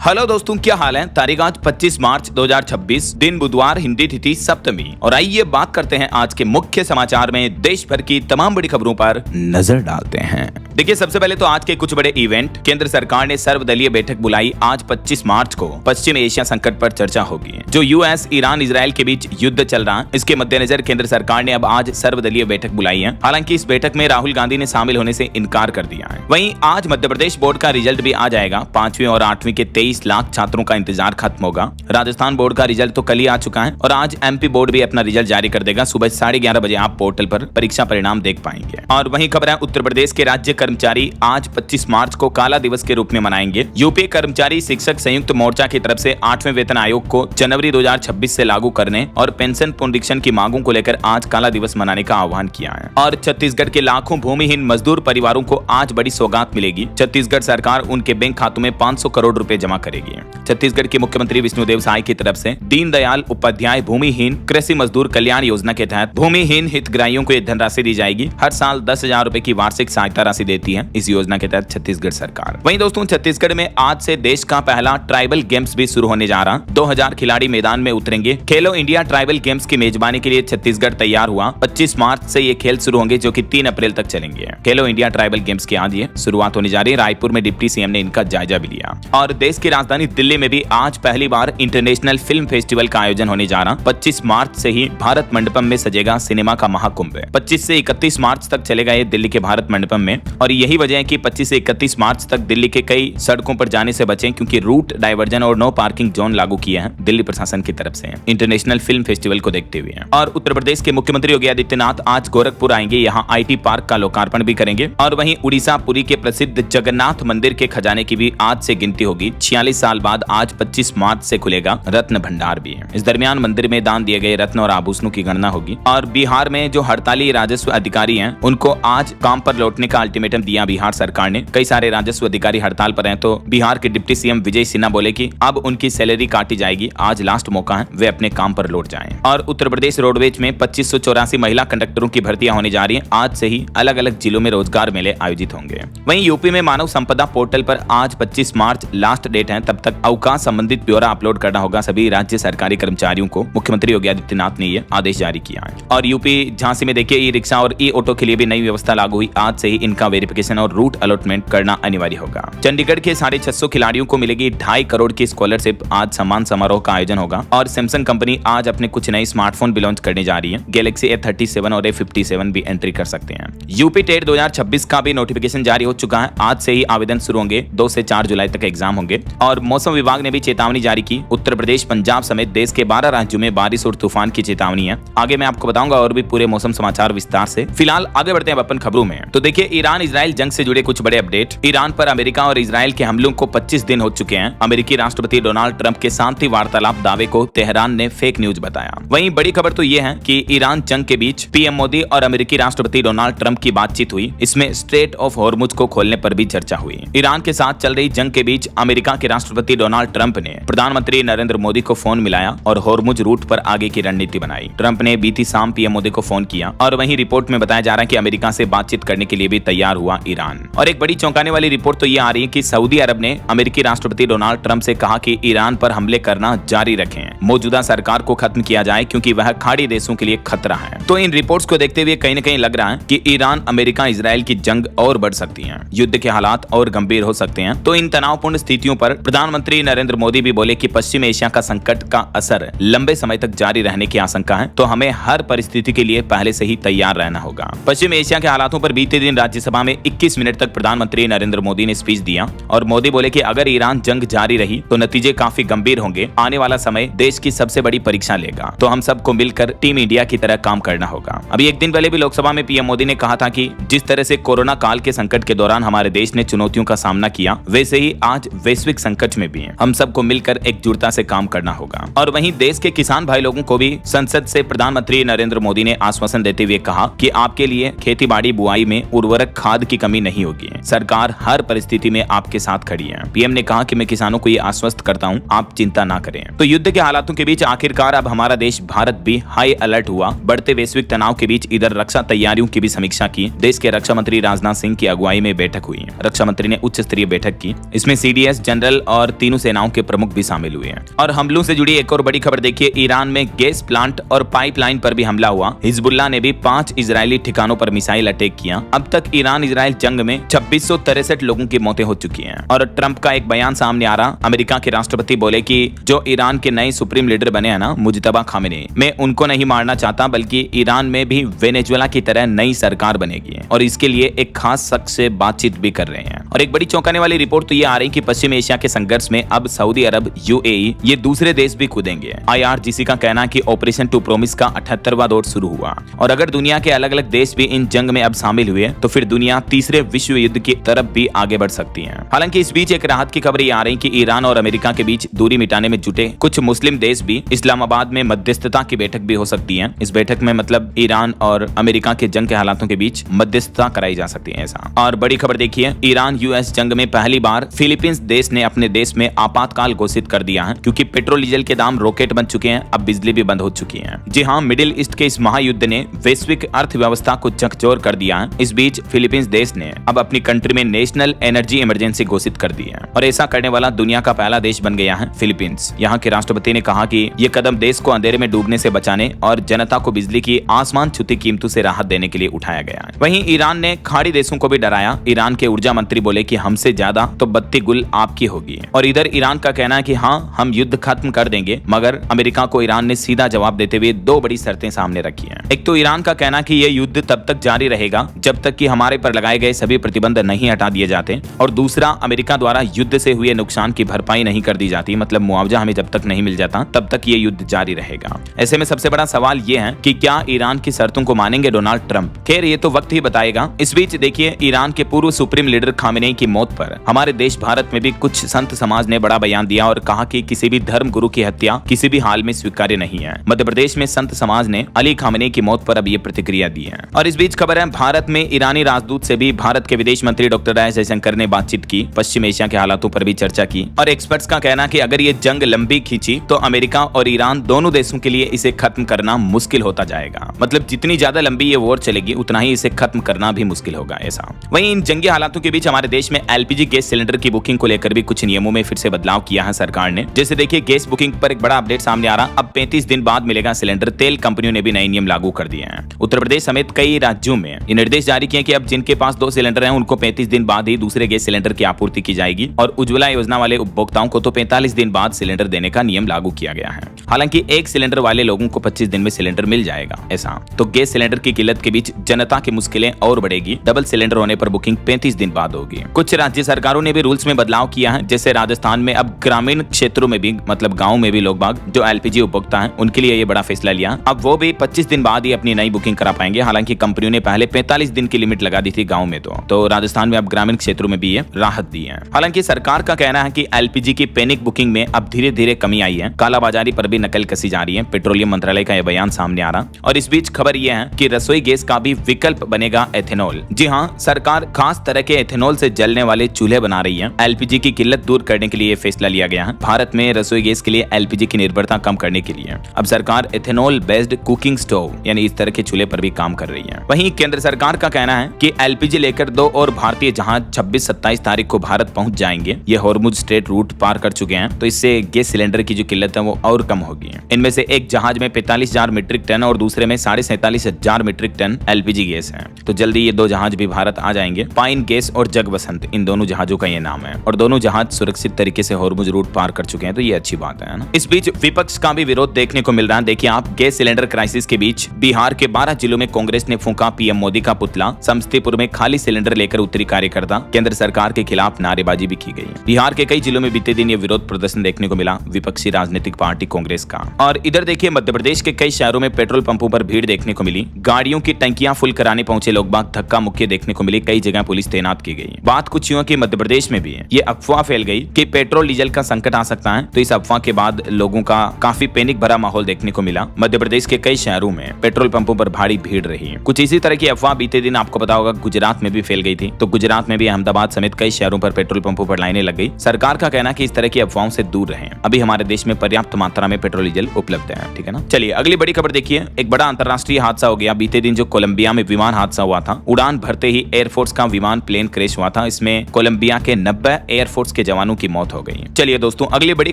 Hello दोस्तों, क्या हाल है। तारीख आज 25 मार्च 2026, दिन बुधवार, हिंदी तिथि सप्तमी। और आइए बात करते हैं आज के मुख्य समाचार में देश भर की तमाम बड़ी खबरों पर नजर डालते हैं। देखिए, सबसे पहले तो आज के कुछ बड़े इवेंट। केंद्र सरकार ने सर्वदलीय बैठक बुलाई। आज 25 मार्च को पश्चिम एशिया संकट पर चर्चा होगी। जो यूएस, ईरान, इजराइल के बीच युद्ध चल रहा है, इसके मद्देनजर केंद्र सरकार ने अब आज सर्वदलीय बैठक बुलाई है। हालांकि इस बैठक में राहुल गांधी ने शामिल होने से इनकार कर दिया है। वहीं आज मध्य प्रदेश बोर्ड का रिजल्ट भी आ जाएगा। 5वीं और 8वीं के 23 लाख छात्रों का इंतजार खत्म होगा। राजस्थान बोर्ड का रिजल्ट तो कल ही आ चुका है और आज एमपी बोर्ड भी अपना रिजल्ट जारी कर देगा। सुबह 11:30 बजे आप पोर्टल पर परीक्षा परिणाम देख पाएंगे। और वहीं खबर है, उत्तर प्रदेश के राज्य कर्मचारी आज 25 मार्च को काला दिवस के रूप में मनाएंगे। यूपी कर्मचारी शिक्षक संयुक्त मोर्चा की तरफ से 8वें वेतन आयोग को जनवरी 2026 से लागू करने और पेंशन पुनरीक्षण की मांगों को लेकर आज काला दिवस मनाने का आह्वान किया है। और छत्तीसगढ़ के लाखों भूमिहीन मजदूर परिवारों को आज बड़ी सौगात मिलेगी। छत्तीसगढ़ सरकार उनके बैंक खातों में 500 करोड़ रुपए जमा करेगी। छत्तीसगढ़ के मुख्यमंत्री विष्णुदेव साय की तरफ से दीनदयाल उपाध्याय भूमिहीन कृषि मजदूर कल्याण योजना के तहत भूमिहीन हितग्राहियों को धनराशि दी जाएगी। हर साल 10,000 रुपए की वार्षिक सहायता राशि देती है इस योजना के तहत छत्तीसगढ़ सरकार। वहीं दोस्तों, छत्तीसगढ़ में आज से देश का पहला ट्राइबल गेम्स भी शुरू होने जा रहा। 2000 खिलाड़ी मैदान में उतरेंगे। खेलो इंडिया ट्राइबल गेम्स की मेजबानी के लिए छत्तीसगढ़ तैयार हुआ। 25 मार्च से ये खेल शुरू होंगे, जो कि 3 अप्रैल तक चलेंगे। खेलो इंडिया ट्राइबल गेम्स की आज ये शुरुआत होने जा रही है। रायपुर में डिप्टी सीएम ने इनका जायजा भी लिया। और देश की राजधानी दिल्ली में भी आज पहली बार इंटरनेशनल फिल्म फेस्टिवल का आयोजन होने जा रहा। 25 मार्च से ही भारत मंडपम में सजेगा सिनेमा का महाकुंभ। 25 से 31 मार्च तक चलेगा ये दिल्ली के भारत मंडपम में। और यही वजह है कि 25 से 31 मार्च तक दिल्ली के कई सड़कों पर जाने से बचें, क्योंकि रूट डाइवर्जन और नो पार्किंग जोन लागू किए हैं दिल्ली प्रशासन की तरफ से इंटरनेशनल फिल्म फेस्टिवल को देखते हुए। और उत्तर प्रदेश के मुख्यमंत्री योगी आदित्यनाथ आज गोरखपुर आएंगे। यहाँ आईटी पार्क का लोकार्पण भी करेंगे। और वहीं उड़ीसा पुरी के प्रसिद्ध जगन्नाथ मंदिर के खजाने की भी आज से गिनती होगी। 46 साल बाद आज 25 मार्च से खुलेगा रत्न भंडार भी है। इस दरमियान मंदिर में दान दिए गए रत्न और आभूषणों की गणना होगी। और बिहार में जो हड़ताली राजस्व अधिकारी हैं, उनको आज काम पर लौटने का अल्टीमेटम दिया बिहार सरकार ने। कई सारे राजस्व अधिकारी हड़ताल पर हैं, तो बिहार के डिप्टी सीएम विजय सिन्हा बोले कि अब उनकी सैलरी काटी जाएगी। आज लास्ट मौका है, वे अपने काम पर लौट जाएं। और उत्तर प्रदेश रोडवेज में 2584 महिला कंडक्टरों की भर्तियां होने जा रही हैं। आज से ही अलग अलग जिलों में रोजगार मेले आयोजित होंगे। वहीं यूपी में मानव संपदा पोर्टल पर आज 25 मार्च लास्ट डेट है। तब तक अवकाश संबंधित ब्यौरा अपलोड करना होगा सभी राज्य सरकारी कर्मचारियों को। मुख्यमंत्री योगी आदित्यनाथ ने यह आदेश जारी किया है। और यूपी झांसी में देखिए, ई रिक्शा और ई ऑटो के लिए भी नई व्यवस्था लागू हुई। आज से ही इनका वेरिफिकेशन और रूट अलॉटमेंट करना अनिवार्य होगा। चंडीगढ़ के 650 खिलाड़ियों को मिलेगी 2.5 करोड़ की स्कॉलरशिप। आज सम्मान समारोह का आयोजन होगा। और सैमसंग कंपनी आज अपने कुछ नए स्मार्टफोन भी लॉन्च करने जा रही है। गैलेक्सी A37 और A57 भी एंट्री कर सकते हैं। यूपी टेट 2026 का भी नोटिफिकेशन जारी हो चुका है। आज से ही आवेदन शुरू होंगे। 2 से 4 जुलाई तक एग्जाम होंगे। और मौसम विभाग ने भी चेतावनी जारी की। उत्तर प्रदेश, पंजाब समेत देश के 12 राज्यों में बारिश और तूफान की चेतावनी है। आगे मैं आपको बताऊंगा और भी पूरे मौसम समाचार विस्तार से। फिलहाल आगे बढ़ते हैं अपन खबरों में। तो देखिए, ईरान इजराइल जंग से जुड़े कुछ बड़े अपडेट। ईरान पर अमेरिका और इजराइल के हमलों को 25 दिन हो चुके हैं। अमेरिकी राष्ट्रपति डोनाल्ड ट्रंप के शांति वार्तालाप दावे को तेहरान ने फेक न्यूज बताया। वहीं बड़ी खबर तो यह है कि ईरान जंग के बीच पीएम मोदी और अमेरिकी राष्ट्रपति डोनाल्ड ट्रंप की बातचीत हुई। इसमें स्ट्रेट ऑफ हॉर्मुज को खोलने पर भी चर्चा हुई। ईरान के साथ चल रही जंग के बीच अमेरिका के राष्ट्रपति डोनाल्ड ट्रंप ने प्रधानमंत्री नरेंद्र मोदी को फोन मिलाया और हॉर्मुज रूट पर आगे की रणनीति बनाई। ट्रंप ने बीती शाम पीएम मोदी को फोन किया। और वहीं रिपोर्ट में बताया जा रहा है कि अमेरिका से बातचीत करने के लिए भी तैयार हुआ ईरान। और एक बड़ी चौंकाने वाली रिपोर्ट तो ये आ रही है कि सऊदी अरब ने अमेरिकी राष्ट्रपति डोनाल्ड ट्रंप से कहा कि ईरान पर हमले करना जारी रखें, मौजूदा सरकार को खत्म किया जाए, क्योंकि वह खाड़ी देशों के लिए खतरा है। तो इन रिपोर्ट्स को देखते हुए कहीं न कहीं लग रहा है कि ईरान अमेरिका इजराइल की जंग और बढ़ सकती है। युद्ध के हालात और गंभीर हो सकते हैं। तो इन तनावपूर्ण स्थितियों पर प्रधानमंत्री नरेंद्र मोदी भी बोले कि पश्चिम एशिया का संकट का असर लंबे समय तक जारी रहने की आशंका है। तो हमें हर परिस्थिति के लिए पहले से ही तैयार रहना होगा। पश्चिम एशिया के हालातों पर बीते दिन राज्यसभा में 21 मिनट तक प्रधानमंत्री नरेंद्र मोदी ने स्पीच दिया। और मोदी बोले कि अगर ईरान जंग जारी रही तो नतीजे काफी गंभीर होंगे। आने वाला समय देश की सबसे बड़ी परीक्षा लेगा। तो हम सबको मिलकर टीम इंडिया की तरह काम करना होगा। अभी एक दिन पहले भी लोकसभा में पीएम मोदी ने कहा था कि जिस तरह से कोरोना काल के संकट के दौरान हमारे देश ने चुनौतियों का सामना किया, वैसे ही आज वैश्विक संकट में भी है। हम सबको मिलकर एकजुटता से काम करना होगा। और वहीं देश के किसान भाई लोगों को भी संसद से प्रधानमंत्री नरेंद्र मोदी ने आश्वासन देते हुए कहा कि आपके लिए खेती बाड़ी बुआई में उर्वरक, खाद, खाद की कमी नहीं होगी। सरकार हर परिस्थिति में आपके साथ खड़ी है। पीएम ने कहा कि मैं किसानों को ये आश्वस्त करता हूं, आप चिंता ना करें। तो युद्ध के हालातों के बीच आखिरकार अब हमारा देश भारत भी हाई अलर्ट हुआ। बढ़ते वैश्विक तनाव के बीच इधर रक्षा तैयारियों की भी समीक्षा की। देश के रक्षा मंत्री राजनाथ सिंह की अगुवाई में बैठक हुई। रक्षा मंत्री ने उच्च स्तरीय बैठक की। इसमें सीडीएस जनरल और तीनों सेनाओं के प्रमुख भी शामिल हुए हैं। और हमलों से जुड़ी एक और बड़ी खबर देखिए, ईरान में गैस प्लांट और पाइपलाइन पर भी हमला हुआ। हिजबुल्लाह ने भी 5 इजरायली ठिकानों पर मिसाइल अटैक किया। अब तक ईरान इजराइल जंग में 2663 लोगों की मौतें हो चुकी हैं। और ट्रंप का एक बयान सामने आ रहा। अमेरिका के राष्ट्रपति बोले कि जो ईरान के नए सुप्रीम लीडर बने हैं ना, मुज्तबा खामेनी, मैं उनको नहीं मारना चाहता, बल्कि ईरान में भी वेनेजुएला की तरह नई सरकार बनेगी और इसके लिए एक खास शख्स से बातचीत भी कर रहे हैं। और एक बड़ी चौंकाने वाली रिपोर्ट तो ये आ रही कि पश्चिम एशिया के संघर्ष में अब सऊदी अरब, यूएई, ये दूसरे देश भी कूदेंगे। आईआरजीसी का कहना है कि ऑपरेशन टू प्रोमिस का 78वां दौर शुरू हुआ और अगर दुनिया के अलग अलग देश भी इन जंग में अब शामिल हुए तो फिर दुनिया तीसरे विश्व युद्ध की तरफ भी आगे बढ़ सकती है। हालांकि इस बीच एक राहत की खबर ये आ रही कि ईरान और अमेरिका के बीच दूरी मिटाने में जुटे कुछ मुस्लिम देश भी इस्लामाबाद में मध्यस्थता की बैठक भी हो सकती है। इस बैठक में मतलब ईरान और अमेरिका के जंग के हालातों के बीच मध्यस्थता कराई जा सकती है ऐसा। और बड़ी खबर देखिए, ईरान यूएस जंग में पहली बार फिलीपींस देश ने अपने देश में आपातकाल घोषित कर दिया है क्योंकि पेट्रोल डीजल के दाम रॉकेट बन चुके हैं, अब बिजली भी बंद हो चुकी है। जी हाँ, मिडिल ईस्ट के इस महायुद्ध ने वैश्विक अर्थव्यवस्था को झकझोर कर दिया है। इस बीच फिलीपींस देश ने अब अपनी कंट्री में नेशनल एनर्जी इमरजेंसी घोषित कर दी है और ऐसा करने वाला दुनिया का पहला देश बन गया है फिलीपींस। यहाँ के राष्ट्रपति ने कहा कि ये कदम देश को अंधेरे में डूबने से बचाने और जनता को बिजली की आसमान छूती कीमतों से राहत देने के लिए उठाया गया है। वहीं ईरान ने खाड़ी देशों को भी डराया। ईरान के ऊर्जा मंत्री बोले कि हमसे ज्यादा तो बत्ती गुल आपकी होगी। और इधर ईरान का कहना है कि हाँ, हम युद्ध खत्म कर देंगे, मगर अमेरिका को ईरान ने सीधा जवाब देते हुए 2 बड़ी शर्तें सामने रखी हैं। एक तो ईरान का कहना कि यह युद्ध तब तक जारी रहेगा जब तक कि हमारे पर लगाए गए सभी प्रतिबंध नहीं हटा दिए जाते, और दूसरा, अमेरिका द्वारा युद्ध से हुए नुकसान की भरपाई नहीं कर दी जाती, मतलब मुआवजा हमें जब तक नहीं मिल जाता तब तक ये युद्ध जारी रहेगा। ऐसे में सबसे बड़ा सवाल ये है कि क्या ईरान की शर्तों को मानेंगे डोनाल्ड ट्रंप? खैर, ये तो वक्त ही बताएगा। इस बीच देखिए, ईरान के पूर्व सुप्रीम लीडर खामेनी की मौत पर हमारे देश भारत में भी कुछ संत समाज ने बड़ा बयान दिया और कहा कि किसी भी धर्म गुरु की हत्या किसी भी हाल में स्वीकार्य नहीं है। मध्य प्रदेश में संत समाज ने अली खामेनी की मौत पर अब ये प्रतिक्रिया दी है। और इस बीच खबर है, भारत में ईरानी राजदूत से भी भारत के विदेश मंत्री डॉक्टर एस जयशंकर ने बातचीत की। पश्चिम एशिया के हालातों पर भी चर्चा की और एक्सपर्ट्स का कहना कि अगर ये जंग लंबी खींची तो अमेरिका और ईरान दोनों देशों के लिए इसे खत्म करना मुश्किल होता जाएगा। मतलब जितनी ज्यादा लंबी ये वॉर चलेगी उतना ही इसे खत्म करना भी मुश्किल होगा ऐसा। वहीं इन जंगी हालातों के बीच हमारे देश में एलपीजी गैस सिलेंडर की बुकिंग को लेकर भी कुछ नियमों में फिर से बदलाव किया है सरकार ने। जैसे देखिए, गैस बुकिंग पर एक बड़ा अपडेट सामने आ रहा। अब 35 दिन बाद मिलेगा सिलेंडर। तेल कंपनियों ने भी नए नियम लागू कर दिए हैं। उत्तर प्रदेश समेत कई राज्यों में ये निर्देश जारी किए कि अब जिनके पास 2 सिलेंडर हैं उनको 35 दिन बाद ही दूसरे गैस सिलेंडर की आपूर्ति की जाएगी और उज्ज्वला योजना वाले उपभोक्ताओं को तो 45 दिन बाद सिलेंडर देने का नियम लागू किया गया है। हालांकि 1 सिलेंडर वाले लोगों को 25 दिन में सिलेंडर मिल जाएगा ऐसा। तो गैस सिलेंडर की किल्लत के बीच जनता की मुश्किलें और बढ़ेगी। डबल सिलेंडर होने पर बुकिंग 35 दिन बाद होगी। कुछ राज्य सरकारों ने भी रूल्स में बदलाव किया है। जैसे राजस्थान में अब ग्रामीण क्षेत्रों में भी, मतलब गाँव में भी लोग बाग जो एलपीजी उपभोक्ता है उनके लिए ये बड़ा फैसला लिया। अब वो भी 25 दिन बाद ही अपनी नई बुकिंग करा पाएंगे। हालांकि कंपनियों ने पहले 45 दिन की लिमिट लगा दी थी गाँव में, तो राजस्थान में अब ग्रामीण क्षेत्रों में भी ये राहत दी है। हालांकि सरकार का कहना है कि एलपीजी की पैनिक बुकिंग में अब धीरे धीरे कमी आई है। कालाबाजारी पर भी नकल कसी जा रही है। पेट्रोलियम मंत्रालय का यह बयान सामने आ रहा। और इस बीच खबर यह है कि रसोई गैस का भी विकल्प बनेगा एथेनॉल। जी हाँ, सरकार खास तरह के एथेनॉल से जलने वाले चूल्हे बना रही है। एलपीजी की किल्लत दूर करने के लिए यह फैसला लिया गया है। भारत में रसोई गैस के लिए एलपीजी की निर्भरता कम करने के लिए अब सरकार एथेनॉल बेस्ड कुकिंग स्टोव यानी इस तरह के चूल्हे पर भी काम कर रही है। वहीं केंद्र सरकार का कहना है कि एलपीजी लेकर 2 और भारतीय जहाज 26-27 तारीख को भारत पहुंच जाएंगे। ये हॉर्मुज स्ट्रेट रूट पार कर चुके हैं, तो इससे गैस सिलेंडर की जो किल्लत है वो और कम होगी। इनमें से एक जहाज में 45,000 मीट्रिक टन और दूसरे में 47,500 मीट्रिक टन एलपीजी गैस है। तो जल्दी ये 2 जहाज भी भारत आ जाएंगे। पाइन गैस और जगबसंत, इन दोनों जहाजों का ये नाम है और दोनों जहाज सुरक्षित तरीके से हॉर्मुज रूट पार कर चुके हैं, तो ये अच्छी बात है ना। इस बीच विपक्ष का भी विरोध देखने को मिल रहा है। देखिए आप, गैस सिलेंडर क्राइसिस के बीच बिहार के 12 जिलों में कांग्रेस ने फूंका पीएम मोदी का पुतला। समस्तीपुर में खाली सिलेंडर लेकर उतरी कार्यकर्ता। केंद्र सरकार के खिलाफ नारेबाजी भी की गई। बिहार के कई जिलों में बीते दिन ये विरोध प्रदर्शन देखने को मिला विपक्षी राजनीतिक पार्टी कांग्रेस का। और इधर देखिए, मध्य प्रदेश के कई शहरों में पेट्रोल पंपों पर भीड़ देखने को मिली। गाड़ियों की टंकियां फुल कराने पहुंचे लोग बाग धक्का मुक्की देखने को मिली। कई जगह पुलिस तैनात की गई। बात कुछ यूं कि मध्य प्रदेश में भी ये अफवाह फैल गई कि पेट्रोल डीजल का संकट आ सकता है। तो इस अफवाह के बाद लोगों का काफी पैनिक भरा माहौल देखने को मिला। मध्य प्रदेश के कई शहरों में पेट्रोल पंपों पर भारी भीड़ रही। कुछ इसी तरह की अफवाह बीते दिन आपको पता होगा गुजरात में भी फैल गई थी, तो गुजरात में भी अहमदाबाद समेत कई शहरों पर पेट्रोल पंपों पर लाइनें लग गई। सरकार का कहना है कि इस तरह की अफवाहों से दूर रहें। अभी हमारे देश में पर्याप्त मात्रा में पेट्रोल डीजल उपलब्ध है, ठीक है ना। चलिए अगली बड़ी खबर देखिए। एक बड़ा अंतरराष्ट्रीय हादसा हो गया बीते दिन, जो कोलंबिया में विमान हादसा हुआ था। उड़ान भरते ही एयरफोर्स का विमान प्लेन क्रैश हुआ था। इसमें कोलंबिया के 90 एयरफोर्स के जवानों की मौत हो गई। चलिए दोस्तों अगली बड़ी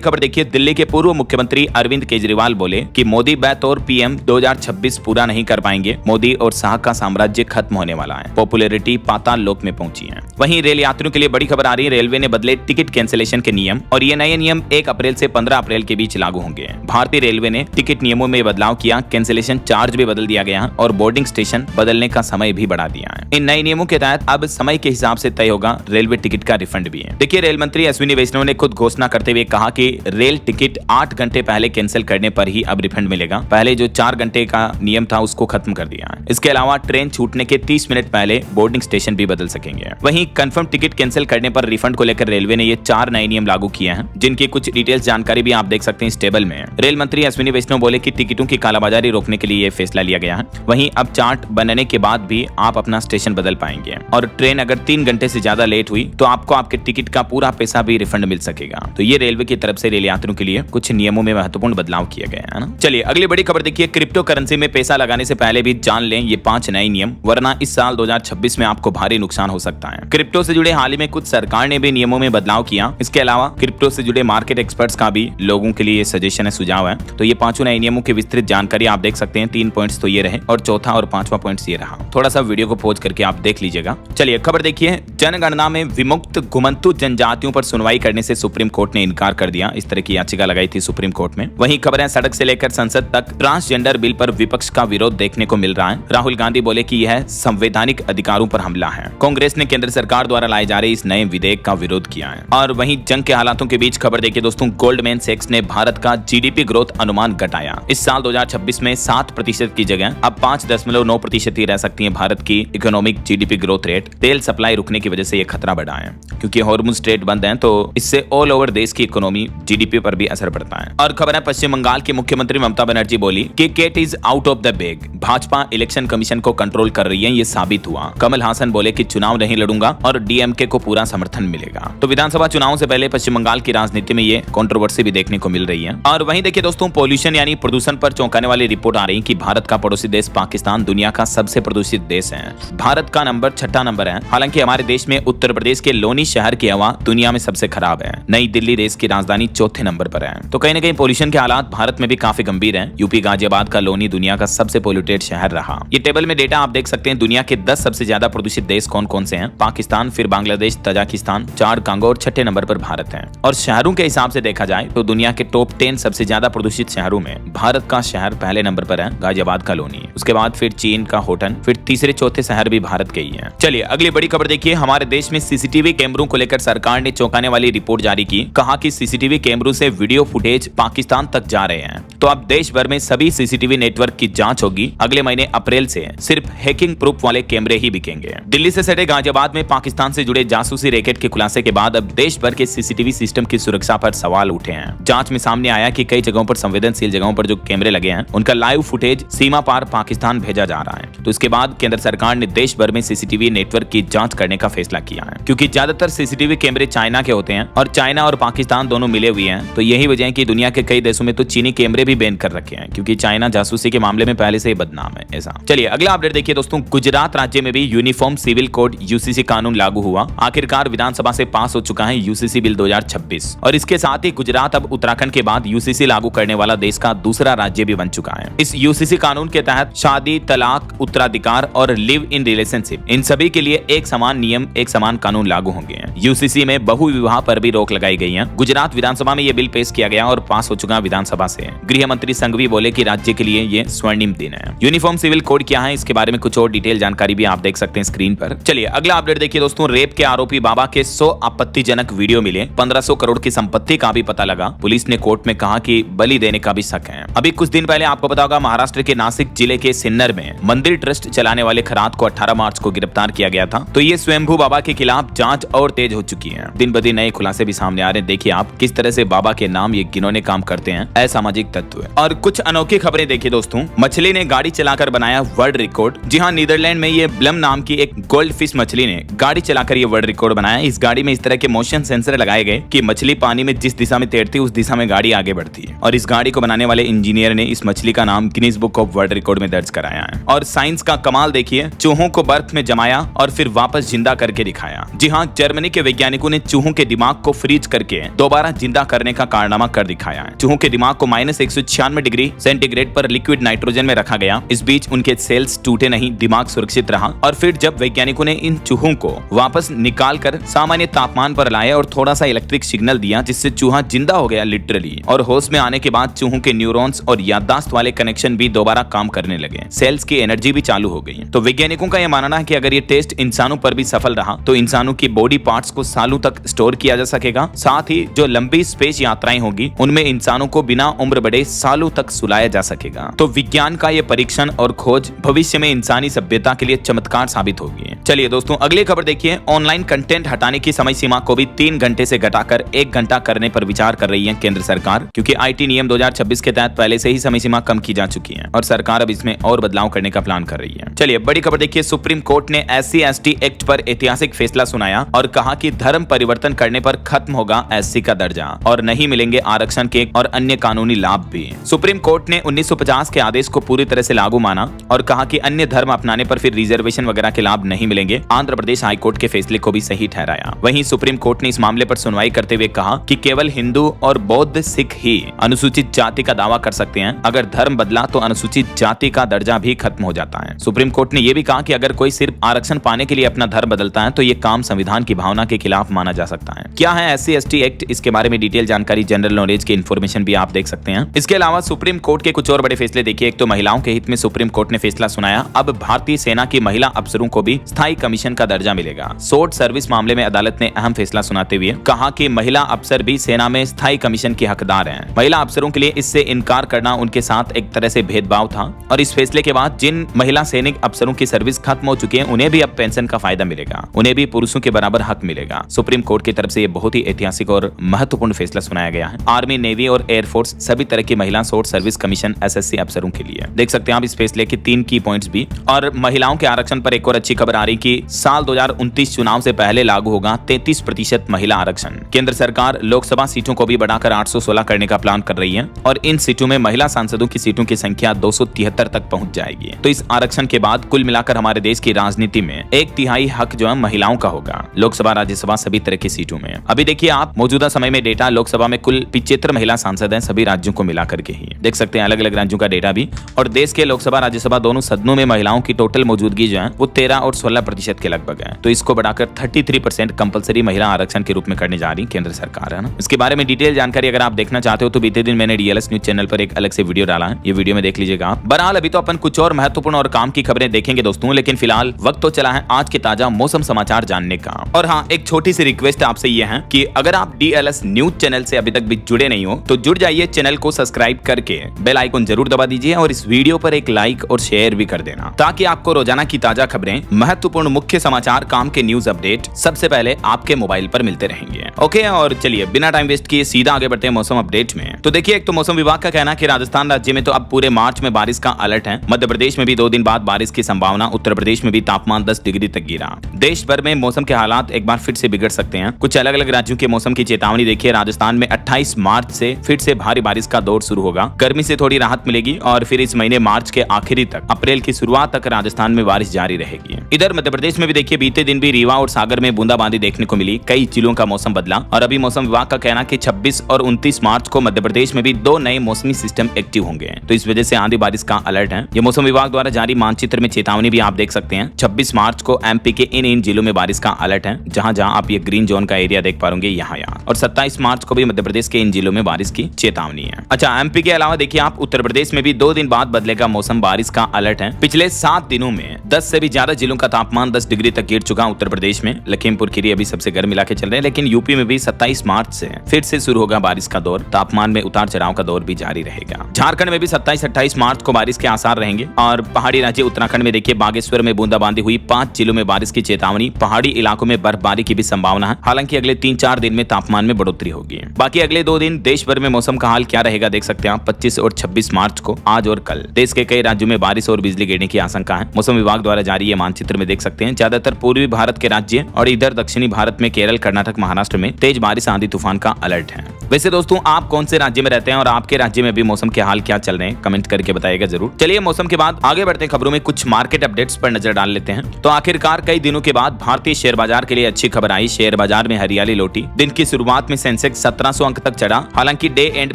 खबर देखिए। दिल्ली के पूर्व मुख्यमंत्री अरविंद केजरीवाल बोले कि मोदी बतौर पीएम 2026 पूरा नहीं कर पाएंगे। मोदी और शाह का साम्राज्य खत्म होने वाला है। पॉपुलैरिटी पाताल लोक में पहुंची है। वहीं रेल यात्रियों के लिए बड़ी खबर आ रही है। रेलवे ने बदले टिकट कैंसिलेशन के नियम, और ये नए नियम 1 अप्रैल से 15 अप्रैल के बीच लागू होंगे। भारतीय रेलवे ने टिकट नियमों में बदलाव किया, कैंसिलेशन चार्ज भी बदल दिया गया और बोर्डिंग स्टेशन बदलने का समय भी बढ़ा दिया है। इन नए नियमों के तहत अब समय के हिसाब से तय होगा रेलवे टिकट का रिफंड भी है। देखिए रेल मंत्री अश्विनी वैष्णव ने खुद घोषणा करते हुए कहा कि रेल टिकट 8 घंटे पहले कैंसिल करने पर ही अब रिफंड मिलेगा। पहले जो 4 घंटे का नियम था उसको खत्म कर दिया है। इसके अलावा ट्रेन छूटने के 30 मिनट पहले बोर्डिंग स्टेशन भी बदल सकेंगे। वहीं कंफर्म टिकट कैंसिल करने पर रिफंड को लेकर रेलवे ने ये 4 नए नियम लागू किए हैं, जिनकी कुछ डिटेल्स जानकारी भी आप देख सकते हैं इस टेबल में। रेल मंत्री अश्विनी वैष्णव बोले कि टिकटों की कालाबाजारी रोकने के लिए यह फैसला लिया गया है। वहीं अब चार्ट बनने के बाद भी आप अपना स्टेशन बदल पाएंगे, और ट्रेन अगर 3 घंटे से ज्यादा लेट हुई तो आपको आपके टिकट का पूरा पैसा भी रिफंड मिल सकेगा। तो ये रेलवे की तरफ से रेल यात्रियों के लिए कुछ नियमों में महत्वपूर्ण बदलाव किया गया है ना। चलिए अगली बड़ी खबर देखिए। क्रिप्टो करेंसी में पैसा लगाने से पहले भी जान लें ये 5 नए नियम, वरना इस साल 2026 में आपको भारी नुकसान हो सकता है। क्रिप्टो से जुड़े हाल ही में कुछ सरकार ने भी नियमों में बदलाव किया। इसके अलावा क्रिप्टो से जुड़े मार्केट एक्सपर्ट्स का भी लोगों के लिए सजेशन है, सुझाव है। तो ये 5 नए नियमों की विस्तृत जानकारी आप देख सकते हैं। 3 पॉइंट्स तो ये रहे और चौथा और 5वां पॉइंट ये रहा। थोड़ा सा वीडियो को पॉज करके आप देख लीजिएगा। चलिए खबर देखिए। जनगणना में विमुक्त घुमंतु जनजातियों पर सुनवाई करने से सुप्रीम कोर्ट ने इनकार कर दिया। इस तरह की याचिका लगाई थी सुप्रीम कोर्ट में। वहीं खबर है सड़क से लेकर संसद तक ट्रांसजेंडर बिल पर विपक्ष का विरोध देखने को मिल रहा है। राहुल गांधी बोले कि यह संवैधानिक अधिकारों पर हमला है। कांग्रेस ने केंद्र सरकार द्वारा लाए जा रहे इस नए विधेयक का विरोध किया है। और वहीं जंग के हालातों के बीच खबर देखिए दोस्तों। गोल्डमैन सैक्स ने भारत का जीडीपी ग्रोथ अनुमान घटाया। इस साल 2026 में 7% की जगह अब 5.9% ही रह सकती है भारत की इकोनॉमिक जीडीपी ग्रोथ रेट। तेल सप्लाई रुकने की वजह से यह खतरा बढ़ा है, क्योंकि हॉर्मुज स्ट्रेट बंद है, तो इससे ऑल ओवर देश की इकोनॉमी जीडीपी पर भी असर पड़ता है। और खबर है पश्चिम बंगाल की मुख्यमंत्री ममता बनर्जी बोली कि cat is out of the bag. Bhajpa election commission को कंट्रोल कर रही है, ये साबित हुआ। कमल हासन बोले कि चुनाव नहीं लड़ूंगा और डीएमके को पूरा समर्थन मिलेगा। तो विधानसभा चुनाव से पहले पश्चिम बंगाल की राजनीति में ये कंट्रोवर्सी भी देखने को मिल रही है। और वहीं देखिए दोस्तों, पॉल्यूशन यानी प्रदूषण पर चौंकाने वाली रिपोर्ट आ रही है कि भारत का पड़ोसी देश पाकिस्तान दुनिया का सबसे प्रदूषित देश है। भारत का नंबर 6ठा नंबर है। हालांकि हमारे देश में उत्तर प्रदेश के लोनी शहर की हवा दुनिया में सबसे खराब है। नई दिल्ली देश की राजधानी 4थे नंबर पर है। तो कहीं न कहीं पॉल्यूशन के हालात भारत में भी काफी गंभीर हैं। यूपी गाजियाबाद का लोनी दुनिया का सबसे पोल्यूटेड शहर रहा। ये टेबल में डेटा आप देख सकते हैं। दुनिया के 10 सबसे ज्यादा प्रदूषित देश कौन कौन से हैं? पाकिस्तान, फिर बांग्लादेश, तजाकिस्तान, चाड, कांगो और 6ठे नंबर पर भारत है। और शहरों के हिसाब से देखा जाए तो दुनिया के टॉप 10 सबसे ज्यादा प्रदूषित शहरों में भारत का शहर पहले नंबर पर है, गाजियाबाद का लोनी। उसके बाद फिर चीन का होटन, फिर तीसरे चौथे शहर भी भारत के ही हैं। चलिए अगली बड़ी खबर देखिए। हमारे देश में सीसीटीवी कैमरों को लेकर सरकार ने चौंकाने वाली रिपोर्ट जारी की। कहा कि सीसीटीवी कैमरों से वीडियो फुटेज पाकिस्तान तक जा रहे हैं। तो अब देश भर में सभी सीसीटीवी नेटवर्क की जांच होगी। अगले महीने अप्रैल से सिर्फ हैकिंग प्रूफ वाले कैमरे ही बिकेंगे। दिल्ली से सटे गाजियाबाद में पाकिस्तान से जुड़े जासूसी रैकेट के खुलासे के बाद अब देश भर के सीसीटीवी सिस्टम की सुरक्षा पर सवाल उठे हैं। जांच में सामने आया कि कई जगहों पर संवेदनशील जगहों पर जो कैमरे लगे हैं उनका लाइव फुटेज सीमा पार पाकिस्तान भेजा जा रहा है। तो इसके बाद केंद्र सरकार ने देश भर में सीसीटीवी नेटवर्क की जांच करने का फैसला किया है, क्योंकि ज्यादातर सीसीटीवी कैमरे चाइना के होते हैं और चाइना और पाकिस्तान दोनों मिले हुए हैं। तो यही वजह है कि दुनिया के कई देशों में तो चीनी कैमरे भी बैन कर रखे हैं, क्योंकि चाइना जासूसी के मामले में पहले से ही बदनाम है ऐसा। चलिए अगला अपडेट देखिए दोस्तों। गुजरात राज्य में भी यूनिफॉर्म सिविल कोड यूसीसी कानून लागू हुआ। आखिरकार विधानसभा से पास हो चुका है यूसीसी बिल 2026 और इसके साथ ही गुजरात अब उत्तराखंड के बाद यूसीसी लागू करने वाला देश का दूसरा राज्य भी बन चुका है। इस यूसीसी कानून के तहत शादी, तलाक, उत्तराधिकार और लिव इन रिलेशनशिप, इन सभी के लिए एक समान नियम, एक समान कानून लागू होंगे। यूसीसी में बहु विवाह पर भी रोक लगाई गई है। गुजरात विधानसभा में यह बिल पेश किया गया और पास हो चुका विधानसभा से। गृह मंत्री संघवी बोले कि राज्य के लिए ये स्वर्णिम दिन है। यूनिफॉर्म सिविल कोड क्या है, इसके बारे में कुछ और डिटेल जानकारी भी आप देख सकते हैं स्क्रीन पर। चलिए अगला अपडेट देखिए दोस्तों। रेप के आरोपी बाबा के 100 आपत्तिजनक वीडियो मिले। 1500 करोड़ की संपत्ति का भी पता लगा। पुलिस ने कोर्ट में कहा कि बलि देने का भी शक है। अभी कुछ दिन पहले आपको पता होगा, महाराष्ट्र के नासिक जिले के सिन्नर में मंदिर ट्रस्ट चलाने वाले खरात को 18 मार्च को गिरफ्तार किया गया था। तो ये स्वयंभू बाबा के खिलाफ जांच और तेज हो चुकी है। दिन ब दिन नए खुलासे भी सामने आ रहे हैं। देखिए आप किस तरह से बाबा के नाम ये गिनौने काम करते हैं असामाजिक तत्व। और कुछ अनोखी खबरें देखिए दोस्तों। मछली ने गाड़ी चलाकर बनाया वर्ल्ड रिकॉर्ड। जी हाँ, नीदरलैंड में ये ब्लम नाम की एक गोल्ड फिश मछली ने गाड़ी चलाकर ये वर्ल्ड रिकॉर्ड बनाया। इस गाड़ी में इस तरह के मोशन सेंसर लगाए गए कि मछली पानी में जिस दिशा में तैरती है उस दिशा में गाड़ी आगे बढ़ती है। और इस गाड़ी को बनाने वाले इंजीनियर ने इस मछली का नाम Guinness book of world record में दर्ज कराया है। और साइंस का कमाल देखिए, चूहों को बर्फ में जमाया और फिर वापस जिंदा करके दिखाया। जी हाँ, जर्मनी के वैज्ञानिकों ने चूहों के दिमाग को फ्रीज करके दोबारा जिंदा करने का कारनामा कर दिखाया है। चूहों के दिमाग को -196 डिग्री सेंटीग्रेड पर लिक्विड नाइट्रोजन में रखा गया। इस बीच उनके सेल्स टूटे नहीं, दिमाग सुरक्षित रहा। और फिर जब वैज्ञानिकों ने इन चूहों को वापस निकाल कर सामान्य तापमान पर लाया और थोड़ा सा इलेक्ट्रिक सिग्नल दिया जिससे चूहा जिंदा हो गया लिटरली, और होश में आने के बाद चूहों के न्यूरॉन्स और याददाश्त वाले कनेक्शन भी दोबारा काम करने लगे, सेल्स की एनर्जी भी चालू हो गई। तो वैज्ञानिकों का यह मानना है कि अगर ये टेस्ट इंसानों पर भी सफल रहा तो इंसानों की बॉडी पार्ट्स को सालों तक स्टोर किया जा सकेगा। साथ ही जो लंबी स्पेस यात्राएं होगी उनमें इंसानों को बिना उम्र बढ़े सालों तक सुलाया जा सकेगा। तो विज्ञान का ये परीक्षण और खोज भविष्य में इंसानी सभ्यता के लिए चमत्कार साबित होगी। चलिए दोस्तों, अगली खबर देखिए। ऑनलाइन कंटेंट हटाने की समय सीमा को भी 3 घंटे से घटाकर 1 घंटा करने पर विचार कर रही है केंद्र सरकार, क्योंकि आईटी नियम 2026 के तहत पहले से ही समय सीमा कम की जा चुकी है और सरकार अब इसमें और बदलाव करने का प्लान कर रही है। चलिए बड़ी खबर देखिए। सुप्रीम कोर्ट ने SC/ST एक्ट पर ऐतिहासिक फैसला सुनाया और कहा कि धर्म परिवर्तन करने पर खत्म होगा SC का दर्जा और नहीं मिलेंगे आरक्षण के और अन्य कानूनी लाभ भी। सुप्रीम कोर्ट ने 1950 के आदेश को पूरी तरह से लागू माना और कहा कि अन्य धर्म अपनाने पर फिर रिजर्वेशन वगैरह के लाभ नहीं मिलेंगे। आंध्र प्रदेश हाईकोर्ट के फैसले को भी सही ठहराया। वहीं सुप्रीम कोर्ट ने इस मामले पर सुनवाई करते हुए कहा कि केवल हिंदू और बौद्ध सिख ही अनुसूचित जाति का दावा कर सकते हैं। अगर धर्म बदला तो अनुसूचित जाति का दर्जा भी खत्म हो जाता है। सुप्रीम कोर्ट ने यह भी कहा कि अगर कोई सिर्फ आरक्षण पाने के लिए अपना धर्म बदलता है तो ये काम संविधान की भावना के खिलाफ माना जा सकता है। क्या है SC/ST एक्ट, इसके बारे में डिटेल जानकारी, जनरल नॉलेज की इन्फॉर्मेशन भी आप देख सकते हैं। इसके अलावा सुप्रीम कोर्ट के कुछ और बड़े फैसले देखिए। एक तो महिलाओं के हित में सुप्रीम कोर्ट ने फैसला सुनाया, अब भारतीय सेना की महिला अफसरों को भी स्थायी कमीशन का दर्जा मिलेगा। शॉर्ट सर्विस मामले में अदालत ने अहम फैसला सुनाते हुए कहा कि महिला अफसर भी सेना में स्थायी कमीशन के हकदार हैं। महिला अफसरों के लिए इससे इनकार करना उनके साथ एक तरह से भेदभाव था और इस फैसले के बाद जिन महिला सैनिक अफसरों की सर्विस खत्म हो चुकी है उन्हें भी अब पेंशन का फायदा मिलेगा, उन्हें भी पुरुषों के बराबर हक मिलेगा। सुप्रीम कोर्ट की तरफ से ये बहुत ही ऐतिहासिक और महत्वपूर्ण फैसला सुनाया गया है। आर्मी, नेवी और एयरफोर्स सभी तरह की महिला शॉर्ट सर्विस कमीशन SSC अफसरों के लिए। देख सकते हैं आप इस फैसले के 3 की पॉइंट्स भी। और महिलाओं के आरक्षण पर एक और अच्छी खबर आ रही कि साल 2029 चुनाव से पहले लागू होगा 33% महिला आरक्षण। केंद्र सरकार लोकसभा सीटों को भी बढ़ाकर 816 करने का प्लान कर रही है और इन सीटों में महिला सांसदों की सीटों की संख्या 273 तक पहुंच जाएगी। तो इस आरक्षण के बाद कुल मिलाकर हमारे देश की राजनीति में 1/3 हक जो है महिलाओं का होगा, लोकसभा, राज्यसभा सभी तरह की सीटों में। अभी देखिए आप मौजूदा समय में डेटा, लोकसभा में कुल 75 महिला सांसद हैं, सभी राज्यों को मिलाकर के ही देख सकते हैं, अलग अलग राज्यों का डेटा भी। और देश के लोकसभा, राज्यसभा दोनों सदनों में महिलाओं की टोटल मौजूदगी जो है वो 13 और 16% के लगभग है। तो इसको बढ़ाकर 33% कंपलसरी महिला आरक्षण के रूप में करने जा रही केंद्र सरकार है ना। इसके बारे में डिटेल जानकारी अगर आप देखना चाहते हो तो बीते दिन मैंने DLS न्यूज चैनल पर एक अलग से वीडियो डाला है, ये वीडियो में देख लीजिएगा आप। बहरहाल अभी तो अपन कुछ और महत्वपूर्ण और काम की खबरें देखेंगे दोस्तों, लेकिन फिलहाल वक्त तो चला है आज के ताजा मौसम समाचार जानने का। और हाँ, एक छोटी सी रिक्वेस्ट आपसे ये है कि अगर आप DLS न्यूज चैनल से अभी तक भी जुड़े नहीं हो तो जुड़ जाइए, चैनल को सब्सक्राइब करके बेल आइकन जरूर दबा दीजिए और इस वीडियो पर एक लाइक और शेयर भी कर देना ताकि आपको रोजाना की ताजा खबरें, महत्वपूर्ण मुख्य समाचार, काम के न्यूज अपडेट सबसे पहले आपके मोबाइल पर मिलते रहेंगे। ओके, और चलिए बिना टाइम वेस्ट किए सीधा आगे बढ़ते हैं मौसम अपडेट में। तो देखिए, एक तो मौसम विभाग का कहना है कि राजस्थान राज्य में तो अब पूरे मार्च में बारिश का अलर्ट है। मध्य प्रदेश में भी 2 दिन बाद बारिश की संभावना। उत्तर प्रदेश में भी तापमान 10 डिग्री तक गिरा। देश भर में मौसम के हालात एक बार फिर से बिगड़ सकते हैं। कुछ अलग अलग राज्यों के मौसम की चेतावनी देखिए। राजस्थान में 28 मार्च से फिर से भारी बारिश का दौर शुरू होगा। गर्मी से थोड़ी राहत मिलेगी और फिर इस महीने मार्च के आखिरी तक, अप्रैल की शुरुआत तक राजस्थान में बारिश जारी रहेगी। इधर मध्य प्रदेश में भी देखिए, बीते दिन भी रीवा और सागर में बूंदाबांदी देखने को मिली। कई जिलों का मौसम बदला और अभी मौसम विभाग का कहना कि 26 और 29 मार्च को मध्य प्रदेश में भी 2 नए मौसमी सिस्टम एक्टिव होंगे। तो इस वजह से आंधी बारिश का अलर्ट है। ये मौसम विभाग द्वारा जारी मानचित्र में चेतावनी भी आप देख सकते हैं। 26 मार्च को MP के इन जिलों में बारिश का अलर्ट है, जहां जहां आप ये ग्रीन जोन का एरिया देख पाओगे यहाँ। और 27 मार्च को भी मध्य प्रदेश के इन जिलों में बारिश की चेतावनी है। अच्छा, MP के अलावा देखिए आप उत्तर प्रदेश में भी 2 दिन बाद बदलेगा मौसम, बारिश का अलर्ट है। पिछले 7 दिनों में 10 से भी ज्यादा जिलों का तापमान 10 डिग्री तक गिर चुका। उत्तर प्रदेश में लखीमपुर खीरी अभी सबसे गर्म इलाके चल रहे हैं, लेकिन यूपी में भी 27 मार्च से फिर से शुरू होगा बारिश का दौर। तापमान में उतार चढ़ाव का दौर भी जारी रहेगा। झारखंड में भी 27-28 मार्च को बारिश के आसार रहेंगे। और पहाड़ी राज्य उत्तराखंड में देखिए, बागेश्वर में बूंदाबांदी हुई। 5 जिलों में बारिश की चेतावनी। पहाड़ी इलाकों में बर्फबारी की भी संभावना है। हालांकि अगले 3-4 दिन में तापमान में बढ़ोतरी होगी। बाकी अगले 2 दिन देश भर में मौसम का हाल क्या रहेगा देख सकते हैं आप। 25 और 26 मार्च को, आज और कल, देश के कई राज्यों में बारिश और बिजली गिरने की आशंका है। मौसम विभाग द्वारा जा रही है मानचित्र में देख सकते हैं। ज्यादातर पूर्वी भारत के राज्य और इधर दक्षिणी भारत में केरल, कर्नाटक, महाराष्ट्र में तेज बारिश, आंधी तूफान का अलर्ट है। वैसे दोस्तों आप कौन से राज्य में रहते हैं और आपके राज्य में भी मौसम के हाल क्या चल रहे हैं, कमेंट करके बताइएगा जरूर। चलिए मौसम के बाद आगे बढ़ते हैं, खबरों में कुछ मार्केट अपडेट्स पर नजर डाल लेते हैं। तो आखिरकार कई दिनों के बाद भारतीय शेयर बाजार के लिए अच्छी खबर आई। शेयर बाजार में हरियाली लौटी। दिन की शुरुआत में सेंसेक्स 1700 अंक तक चढ़ा। हालांकि डे एंड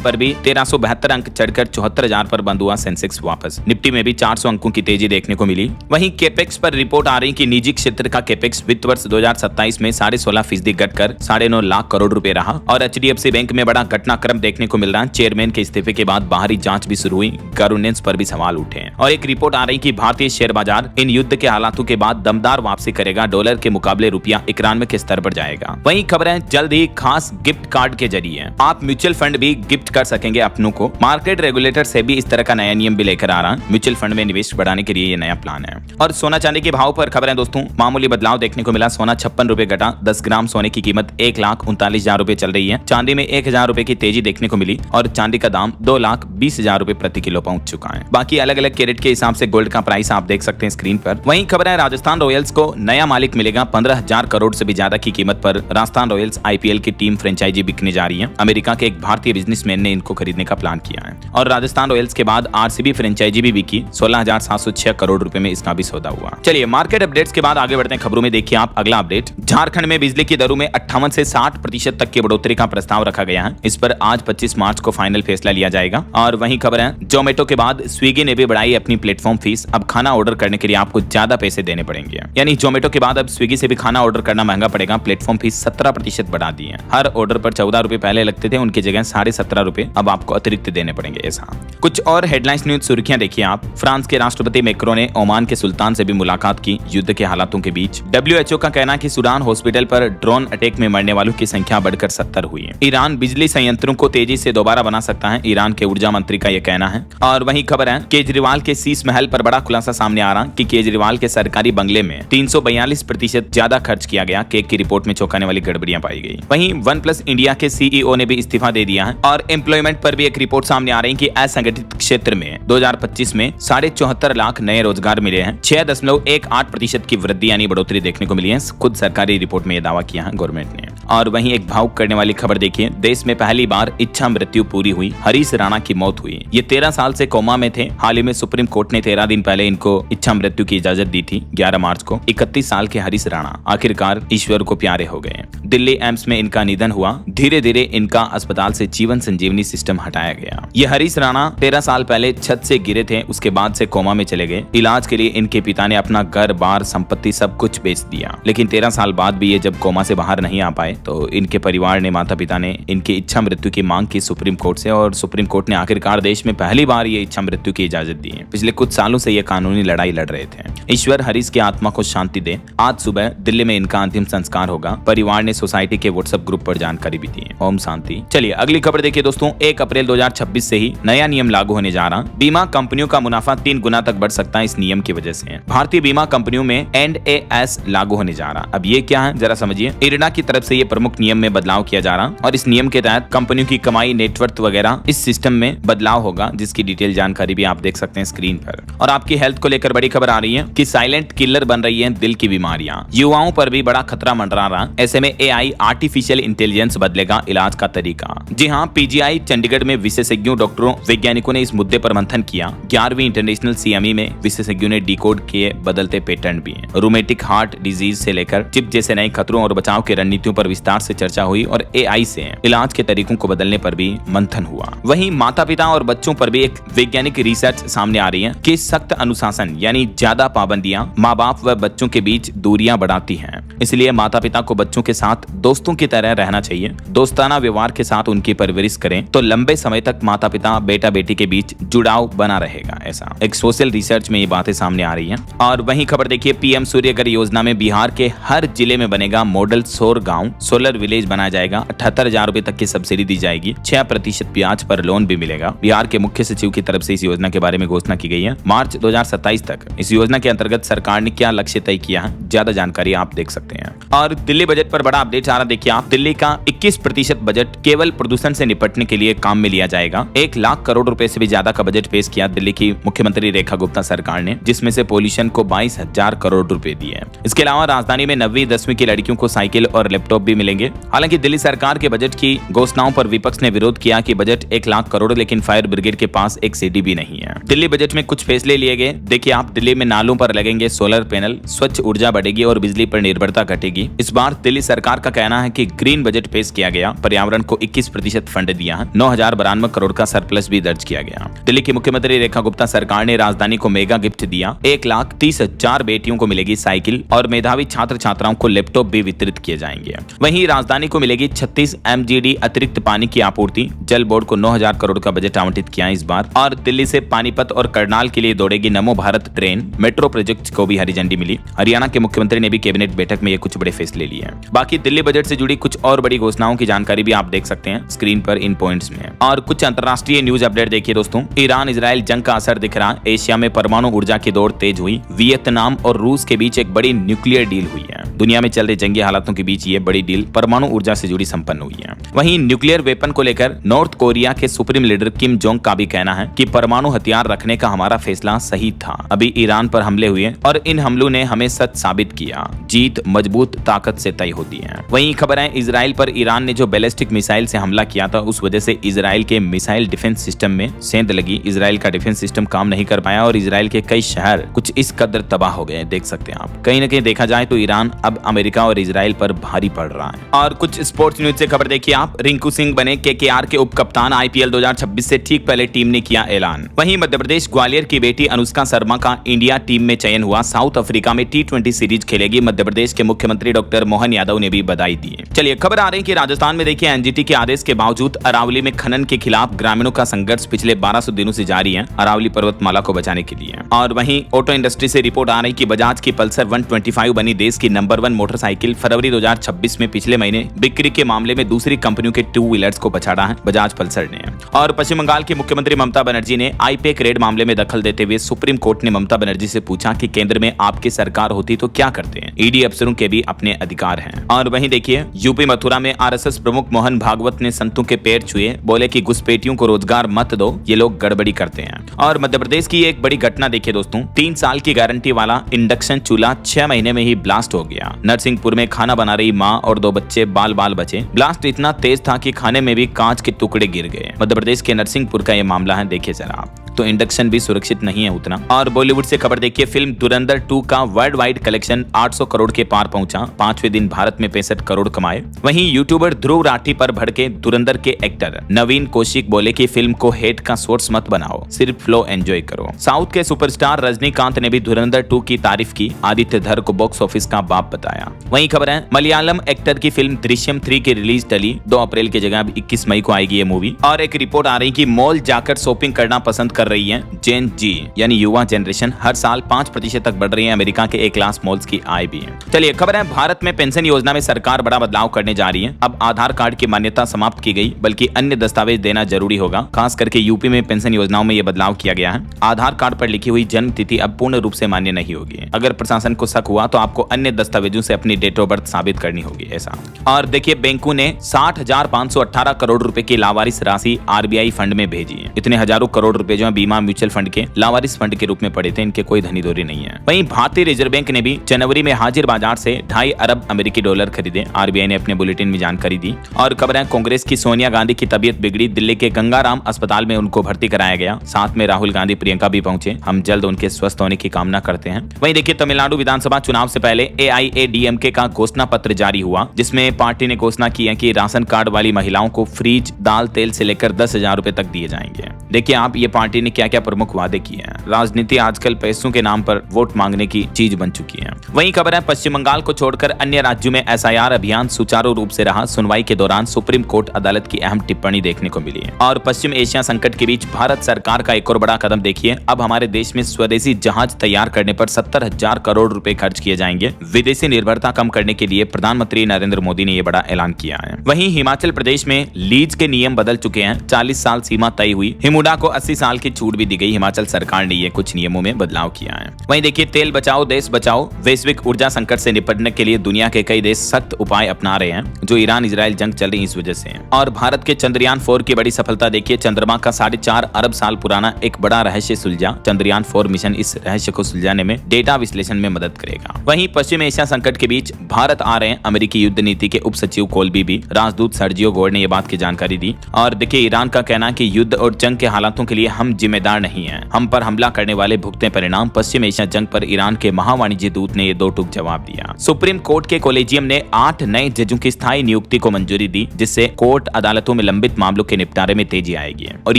पर भी 1372 अंक चढ़कर 74,000 पर बंद हुआ सेंसेक्स वापस। निफ्टी में भी 400 अंकों की तेजी देखने को मिली। वहीं केपेक्स पर रिपोर्ट आ रही कि निजी क्षेत्र का केपेक्स वित्त वर्ष 2027 में 16.5% घटकर 9.5 लाख करोड़ रुपए रहा। और एचडीएफसी बैंक में बड़ा घटनाक्रम देखने को मिल रहा है। चेयरमैन के इस्तीफे के बाद बाहरी जांच भी शुरू हुई। गवर्नेंस पर भी सवाल उठे हैं। और एक रिपोर्ट आ रही कि भारतीय शेयर बाजार इन युद्ध के हालातों के बाद दमदार वापसी करेगा। डॉलर के मुकाबले रुपया 91 के स्तर पर जाएगा। वहीं खबरें जल्द ही खास गिफ्ट कार्ड के जरिए आप म्यूचुअल फंड भी गिफ्ट कर सकेंगे अपनों को। मार्केट रेगुलेटर से भी इस तरह का नया नियम भी लेकर आ रहा है। म्यूचुअल फंड में निवेश बढ़ाने के लिए ये नया प्लान है। और सोना चांदी के भाव पर खबरें दोस्तों मामूली बदलाव देखने को मिला। सोना 56 रुपए घटा। 10 ग्राम सोने की कीमत 1,39,000 रुपए चल रही है। चांदी में 1,000 रुपए की तेजी देखने को मिली और चांदी का दाम 2,20,000 रुपए प्रति किलो पहुंच चुका है। बाकी अलग अलग कैरेट के हिसाब से गोल्ड का प्राइस आप देख सकते हैं स्क्रीन पर। वहीं खबर है राजस्थान रॉयल्स को नया मालिक मिलेगा। 15,000 करोड़ से भी ज्यादा की कीमत पर राजस्थान रॉयल्स आईपीएल की टीम फ्रेंचाइजी बिकने जा रही है। अमेरिका के एक भारतीय बिजनेसमैन ने इनको खरीदने का प्लान किया है। और राजस्थान रॉयल्स के बाद आरसीबी फ्रेंचाइजी भी बिकी। 16,706 करोड़ रुपए में इसका भी सौदा हुआ। चलिए मार्केट अपडेट्स के बाद आगे बढ़ते हैं खबरों में। देखिए आप अगला अपडेट। झारखंड में बिजली की दरों में 58 से 60% तक की बढ़ोतरी का प्रस्ताव रखा गया है। इस पर आज 25 मार्च को फाइनल फैसला लिया जाएगा। और वहीं खबर है जोमेटो के बाद स्विगी ने भी बढ़ाई अपनी प्लेटफॉर्म फीस। अब खाना ऑर्डर करने के लिए आपको ज्यादा पैसे देने पड़ेंगे। यानी जोमेटो के बाद अब स्विगी से भी खाना ऑर्डर करना महंगा पड़ेगा। प्लेटफॉर्म फीस 17% बढ़ा दी है। हर ऑर्डर पर 14 रुपए पहले लगते थे, उनकी जगह 17.5 रुपए अब आपको अतिरिक्त देने पड़ेंगे। ऐसा कुछ और हेडलाइंस न्यूज सुर्खियां देखिए आप। फ्रांस के राष्ट्रपति मैक्रो ने ओमान के सुल्तान से भी मुलाकात की। युद्ध के हालातों के बीच WHO का कहना है कि सूडान हॉस्पिटल पर ड्रोन अटैक में मरने वालों की संख्या बढ़कर 70 हुई है। ईरान बिजली संयंत्रों को तेजी से दोबारा बना सकता है, ईरान के ऊर्जा मंत्री का यह कहना है। और वहीं खबर है केजरीवाल के शीश महल पर बड़ा खुलासा सामने आ रहा कि केजरीवाल के सरकारी बंगले में 342% ज्यादा खर्च किया गया। केक की रिपोर्ट में चौंकाने वाली गड़बड़ियां पाई गई। वहीं OnePlus इंडिया के CEO ने भी इस्तीफा दे दिया है। और एम्प्लॉयमेंट पर भी एक रिपोर्ट सामने आ रही है कि असंगठित क्षेत्र में 2025 में 74.5 लाख नए रोजगार मिले हैं। 6.18% की वृद्धि यानी बढ़ोतरी देखने को मिली है। खुद सरकारी रिपोर्ट में यह दावा किया है गवर्नमेंट ने। और वहीं एक भावुक करने वाली खबर देखिए। देश में पहली बार इच्छा मृत्यु पूरी हुई। हरीश राणा की मौत हुई। ये 13 साल से कोमा में थे। हाल ही में सुप्रीम कोर्ट ने 13 दिन पहले इनको इच्छा मृत्यु की इजाजत दी थी। 11 मार्च को 31 साल के हरीश राणा आखिरकार ईश्वर को प्यारे हो गए। दिल्ली एम्स में इनका निधन हुआ। धीरे धीरे इनका अस्पताल से जीवन संजीवनी सिस्टम हटाया गया। ये हरीश राणा 13 साल पहले छत से गिरे थे, उसके बाद से कोमा में चले गए। इलाज के लिए इनके पिता ने अपना घर बार संपत्ति सब कुछ बेच दिया। लेकिन 13 साल बाद भी ये जब कोमा से बाहर नहीं आ पाए तो इनके परिवार ने, माता पिता ने इनकी इच्छा मृत्यु की मांग की सुप्रीम कोर्ट से। और सुप्रीम कोर्ट ने आखिरकार देश में पहली बार ये इच्छा मृत्यु की इजाजत दी है। पिछले कुछ सालों से ये कानूनी लड़ाई लड़ रहे थे। ईश्वर हरीश की आत्मा को शांति दे। आज सुबह दिल्ली में इनका अंतिम संस्कार होगा। परिवार ने सोसाइटी के व्हाट्सएप ग्रुप पर जानकारी भी दी है। ओम शांति। चलिए अगली खबर देखिए दोस्तों। 1 अप्रैल 2026 से ही नया नियम लागू होने जा रहा। बीमा कंपनियों का मुनाफा 3 गुना तक बढ़ सकता है इस नियम की वजह से। भारतीय बीमा कंपनियों में NAS लागू होने जा रहा। अब ये क्या है जरा समझिए। इरडा की तरफ से ये प्रमुख नियम में बदलाव किया जा रहा और इस नियम के तहत कंपनियों की कमाई, नेटवर्थ वगैरह इस सिस्टम में बदलाव होगा, जिसकी डिटेल जानकारी भी आप देख सकते हैं स्क्रीन पर। और आपकी हेल्थ को लेकर बड़ी खबर आ रही है कि साइलेंट किलर बन रही है दिल की बीमारियां। युवाओं पर भी बड़ा खतरा मंडरा रहा। ऐसे में AI आर्टिफिशियल इंटेलिजेंस बदलेगा इलाज का तरीका। जी हाँ, PGI चंडीगढ़ में विशेषज्ञों, डॉक्टरों, वैज्ञानिकों ने इस मुद्दे पर मंथन किया। 11वीं इंटरनेशनल CME में विशेषज्ञों ने डिकोड किए बदलते पैटर्न भी हैं। रूमेटिक हार्ट डिजीज से लेकर चिप जैसे नए खतरों और बचाव की रणनीतियों पर विस्तार से चर्चा हुई और AI से इलाज के तरीकों को बदलने पर भी मंथन हुआ। वहीं माता पिता और बच्चों पर भी एक वैज्ञानिक रिसर्च सामने आ रही है कि सख्त अनुशासन यानी ज्यादा पाबंदियां माँ बाप व बच्चों के बीच दूरियां बढ़ाती हैं। इसलिए माता पिता को बच्चों के साथ दोस्तों की तरह रहना चाहिए। दोस्ताना व्यवहार के साथ उनकी परवरिश करें तो लंबे समय तक माता पिता बेटा बेटी के बीच जुड़ाव बना रहेगा। ऐसा एक सोशल रिसर्च में ये बातें सामने आ रही हैं। और वहीं खबर देखिए, PM सूर्यघर योजना में बिहार के हर जिले में बनेगा मॉडल सौर गांव, सोलर विलेज बनाया जाएगा। 78,000 रुपए तक तक की सब्सिडी दी जाएगी, 6% ब्याज पर लोन भी मिलेगा। बिहार के मुख्य सचिव की तरफ से इस योजना के बारे में घोषणा की गई है। मार्च 2027 तक इस योजना के अंतर्गत सरकार ने क्या लक्ष्य तय किया है, ज्यादा जानकारी आप देख सकते हैं। और दिल्ली बजट पर बड़ा अपडेट आ रहा, देखिए आप, दिल्ली का 21% बजट केवल प्रदूषण से निपटने के लिए काम में लिया जाएगा। 1 लाख करोड़ रुपए से भी ज्यादा का बजट पेश किया दिल्ली की मुख्यमंत्री रेखा गुप्ता सरकार ने, जिसमें से पॉल्यूशन को 22,000 करोड़ रुपए दिए। इसके अलावा राजधानी में 9वीं 10वीं की लड़कियों को साइकिल और लैपटॉप भी मिलेंगे। हालांकि दिल्ली सरकार के बजट की घोषणाओं पर विपक्ष ने विरोध किया कि बजट 1 लाख करोड़, लेकिन फायर ब्रिगेड के पास एक सीडी भी नहीं है। दिल्ली बजट में कुछ फैसले लिए गए, देखिए आप, दिल्ली में नालों पर लगेंगे सोलर पैनल, स्वच्छ ऊर्जा बढ़ेगी और बिजली पर निर्भरता घटेगी। इस बार दिल्ली सरकार का कहना है कि ग्रीन बजट पेश किया गया, पर्यावरण को 21% फंड दिया है, 9,092 करोड़ का सरप्लस भी दर्ज किया गया। दिल्ली की मुख्यमंत्री रेखा गुप्ता सरकार ने राजधानी को मेगा गिफ्ट दिया, 1,30,000 बेटियों को मिलेगी साइकिल और मेधावी छात्र छात्राओं को लैपटॉप भी वितरित किए जाएंगे। वहीं राजधानी को मिलेगी 36 MGD अतिरिक्त पानी की आपूर्ति। जल बोर्ड को 9,000 करोड़ का बजट आवंटित किया इस बार। और दिल्ली से पानीपत और करनाल के लिए दौड़ेगी नमो भारत ट्रेन। मेट्रो प्रोजेक्ट को भी हरी झंडी मिली। हरियाणा के मुख्यमंत्री ने भी कैबिनेट बैठक में ये कुछ बड़े फैसले लिए हैं। बाकी दिल्ली बजट से जुड़ी कुछ और बड़ी घोषणाओं की जानकारी भी आप देख सकते हैं स्क्रीन पर इन पॉइंट्स में। और कुछ अंतरराष्ट्रीय न्यूज अपडेट देखिए दोस्तों। ईरान इजराइल जंग का असर दिख रहा, एशिया में परमाणु ऊर्जा की दौड़ तेज हुई। वियतनाम और रूस के बीच एक बड़ी न्यूक्लियर डील हुई है। दुनिया में चल रहे जंगी हालातों के बीच ये बड़ी डील परमाणु ऊर्जा से जुड़ी संपन्न हुई है। वहीं न्यूक्लियर वेपन को लेकर नॉर्थ कोरिया के सुप्रीम लीडर किम जोंग का भी कहना है कि परमाणु हथियार रखने का हमारा फैसला सही था। अभी ईरान पर हमले हुए और इन हमलों ने हमें सच साबित किया। जीत मजबूत ताकत से तय होती है। वहीं खबर है इजराइल पर ईरान ने जो बैलिस्टिक मिसाइल से हमला किया था, उस वजह से इजराइल के मिसाइल डिफेंस सिस्टम में सेंध लगी। इजराइल का डिफेंस सिस्टम काम नहीं कर पाया और इजराइल के कई शहर कुछ इस कदर तबाह हो गए, देख सकते हैं आप। कहीं न कहीं देखा जाए तो ईरान अब अमेरिका और इजराइल पर भारी पड़ रहा है। और कुछ स्पोर्ट्स न्यूज से खबर देखिए आप। रिंकू सिंह बने केकेआर के उप कप्तान। IPL 2026 से ठीक पहले टीम ने किया ऐलान। वहीं मध्य प्रदेश ग्वालियर की बेटी अनुष्का शर्मा का इंडिया टीम में चयन हुआ। साउथ अफ्रीका में T20 सीरीज खेलेगी। मध्य प्रदेश के मुख्यमंत्री डॉक्टर मोहन यादव ने भी बधाई दी है। चलिए खबर आ रही है कि राजस्थान में देखिए NGT के आदेश के बावजूद अरावली में खनन के खिलाफ ग्रामीणों का संघर्ष पिछले 1200 दिनों से जारी है, अरावली पर्वतमाला को बचाने के लिए। और वहीं ऑटो इंडस्ट्री से रिपोर्ट आ रही कि बजाज की पल्सर 125 बनी देश की नंबर 1 मोटरसाइकिल। फरवरी 2026 में पिछले महीने बिक्री के मामले में दूसरी कंपनियों के 2 व्हीलर्स को पछाड़ा है बजाज पल्सर ने। और पश्चिम बंगाल की मुख्यमंत्री ममता बनर्जी ने IPAC रेड मामले में दखल देते हुए सुप्रीम कोर्ट ने ममता बनर्जी से पूछा कि केंद्र में आपकी सरकार होती तो क्या करते हैं। ED अफसरों के भी अपने अधिकार हैं। और वहीं देखिए यूपी मथुरा में RSS प्रमुख मोहन भागवत ने संतों के पैर छुए, बोले कि घुसपैठियों को रोजगार मत दो, ये लोग गड़बड़ी करते हैं। और मध्य प्रदेश की एक बड़ी घटना देखिए दोस्तों। 3 साल की गारंटी वाला इंडक्शन चूल्हा 6 महीने में ही ब्लास्ट हो गया। नरसिंहपुर में खाना बना रही मां और 2 बच्चे बाल बचे। ब्लास्ट इतना तेज था कि खाने में भी कांच के टुकड़े गिर गए। मध्य प्रदेश के नरसिंहपुर का ये मामला है, देखिए जरा आप। तो इंडक्शन भी सुरक्षित नहीं है उतना। और बॉलीवुड से खबर देखिए। फिल्म धुरंधर 2 का वर्ल्ड वाइड कलेक्शन 800 करोड़ के पार पहुंचा। 5वें दिन भारत में 65 करोड़ कमाए। वहीं यूट्यूबर ध्रुव राठी पर भड़के धुरंधर के एक्टर नवीन कौशिक बोले कि फिल्म को हेट का सोर्स मत बनाओ, सिर्फ फ्लो एंजॉय करो। साउथ के सुपरस्टार रजनीकांत ने भी धुरंधर 2 की तारीफ की। आदित्य धर को बॉक्स ऑफिस का बाप बताया। वहीं खबर है मलयालम एक्टर की फिल्म दृश्यम 3 की रिलीज टली। 2 अप्रैल की जगह 21 मई को आएगी ये मूवी। और एक रिपोर्ट आ रही कि मॉल जाकर शॉपिंग करना पसंद कर रही है जेन जी यानी युवा जनरेशन। हर साल 5% तक बढ़ रही है अमेरिका के A क्लास मॉल्स की आय भी है। चलिए खबर है भारत में पेंशन योजना में सरकार बड़ा बदलाव करने जा रही है। अब आधार कार्ड की मान्यता समाप्त की गई, बल्कि अन्य दस्तावेज देना जरूरी होगा। खास करके यूपी में पेंशन योजनाओं में यह बदलाव किया गया है। आधार कार्ड पर लिखी हुई जन्म तिथि अब पूर्ण रूप से मान्य नहीं होगी। अगर प्रशासन को शक हुआ तो आपको अन्य दस्तावेजों से अपनी डेट ऑफ बर्थ साबित करनी होगी ऐसा। और देखिए बैंकों ने 60,518 करोड़ रुपए की लावारिस राशि RBI फंड में भेजी है। इतने हजारों करोड़ रुपए जो है बीमा म्यूचुअल फंड के लावारिस फंड के रूप में पड़े थे, इनके कोई धनीदौरी नहीं है। वहीं भारतीय रिजर्व बैंक ने भी जनवरी में हाजिर बाजार से 2.5 अरब अमेरिकी डॉलर खरीदे। RBI ने अपने बुलेटिन में जानकारी दी। और खबर है कांग्रेस की सोनिया गांधी की तबीयत बिगड़ी। दिल्ली के गंगाराम अस्पताल में उनको भर्ती कराया गया। साथ में राहुल गांधी प्रियंका भी पहुंचे। हम जल्द उनके स्वस्थ होने की कामना करते हैं। वहीं देखिए तमिलनाडु विधानसभा चुनाव से पहले AIADMK का घोषणा पत्र जारी हुआ, जिसमें पार्टी ने घोषणा की है कि राशन कार्ड वाली महिलाओं को फ्रिज, दाल, तेल से लेकर 10,000 रुपए तक दिए जाएंगे। देखिए आप, ये पार्टी ने क्या क्या प्रमुख वादे किए हैं। राजनीति आजकल पैसों के नाम पर वोट मांगने की चीज बन चुकी है। वहीं खबर है पश्चिम बंगाल को छोड़कर अन्य राज्यों में SIR अभियान सुचारू रूप से रहा। सुनवाई के दौरान सुप्रीम कोर्ट अदालत की अहम टिप्पणी देखने को मिली है। और पश्चिम एशिया संकट के बीच भारत सरकार का एक और बड़ा कदम देखिए, अब हमारे देश में स्वदेशी जहाज तैयार करने पर 70,000 करोड़ रुपए खर्च किए जाएंगे। विदेशी निर्भरता कम करने के लिए प्रधानमंत्री नरेंद्र मोदी ने यह बड़ा ऐलान किया है। वहीं हिमाचल प्रदेश में लीज के नियम बदल चुके हैं। 40 साल सीमा तय हुई। हिमुडा को 80 साल की छूट भी दी गई। हिमाचल सरकार ने ये कुछ नियमों में बदलाव किया है। वहीं देखिए तेल बचाओ देश बचाओ। वैश्विक ऊर्जा संकट से निपटने के लिए दुनिया के कई देश सख्त उपाय अपना रहे हैं, जो ईरान इजराइल जंग चल रही इस वजह से। और भारत के चंद्रयान 4 की बड़ी सफलता देखिए। चंद्रमा का 4.5 अरब साल पुराना एक बड़ा रहस्य सुलझा। चंद्रयान 4 मिशन इस रहस्य को सुलझाने में डेटा विश्लेषण में मदद करेगा। वहीं पश्चिम एशिया संकट के बीच भारत आ रहे हैं अमेरिकी युद्ध नीति के उप सचिव कोल्बी भी। राजदूत सर्जियो गोर ने यह बात की जानकारी दी। और देखिए ईरान का कहना है कि युद्ध और जंग के हालातों के लिए हम जिम्मेदार नहीं हैं। हम पर हमला करने वाले भुगते परिणाम। पश्चिम एशिया जंग पर ईरान के महावाणिज्य दूत ने यह दो टूक जवाब दिया। सुप्रीम कोर्ट के कॉलेजियम ने 8 नए जजों की स्थायी नियुक्ति को मंजूरी दी, जिससे कोर्ट अदालतों में लंबित मामलों के निपटारे में तेजी आएगी। और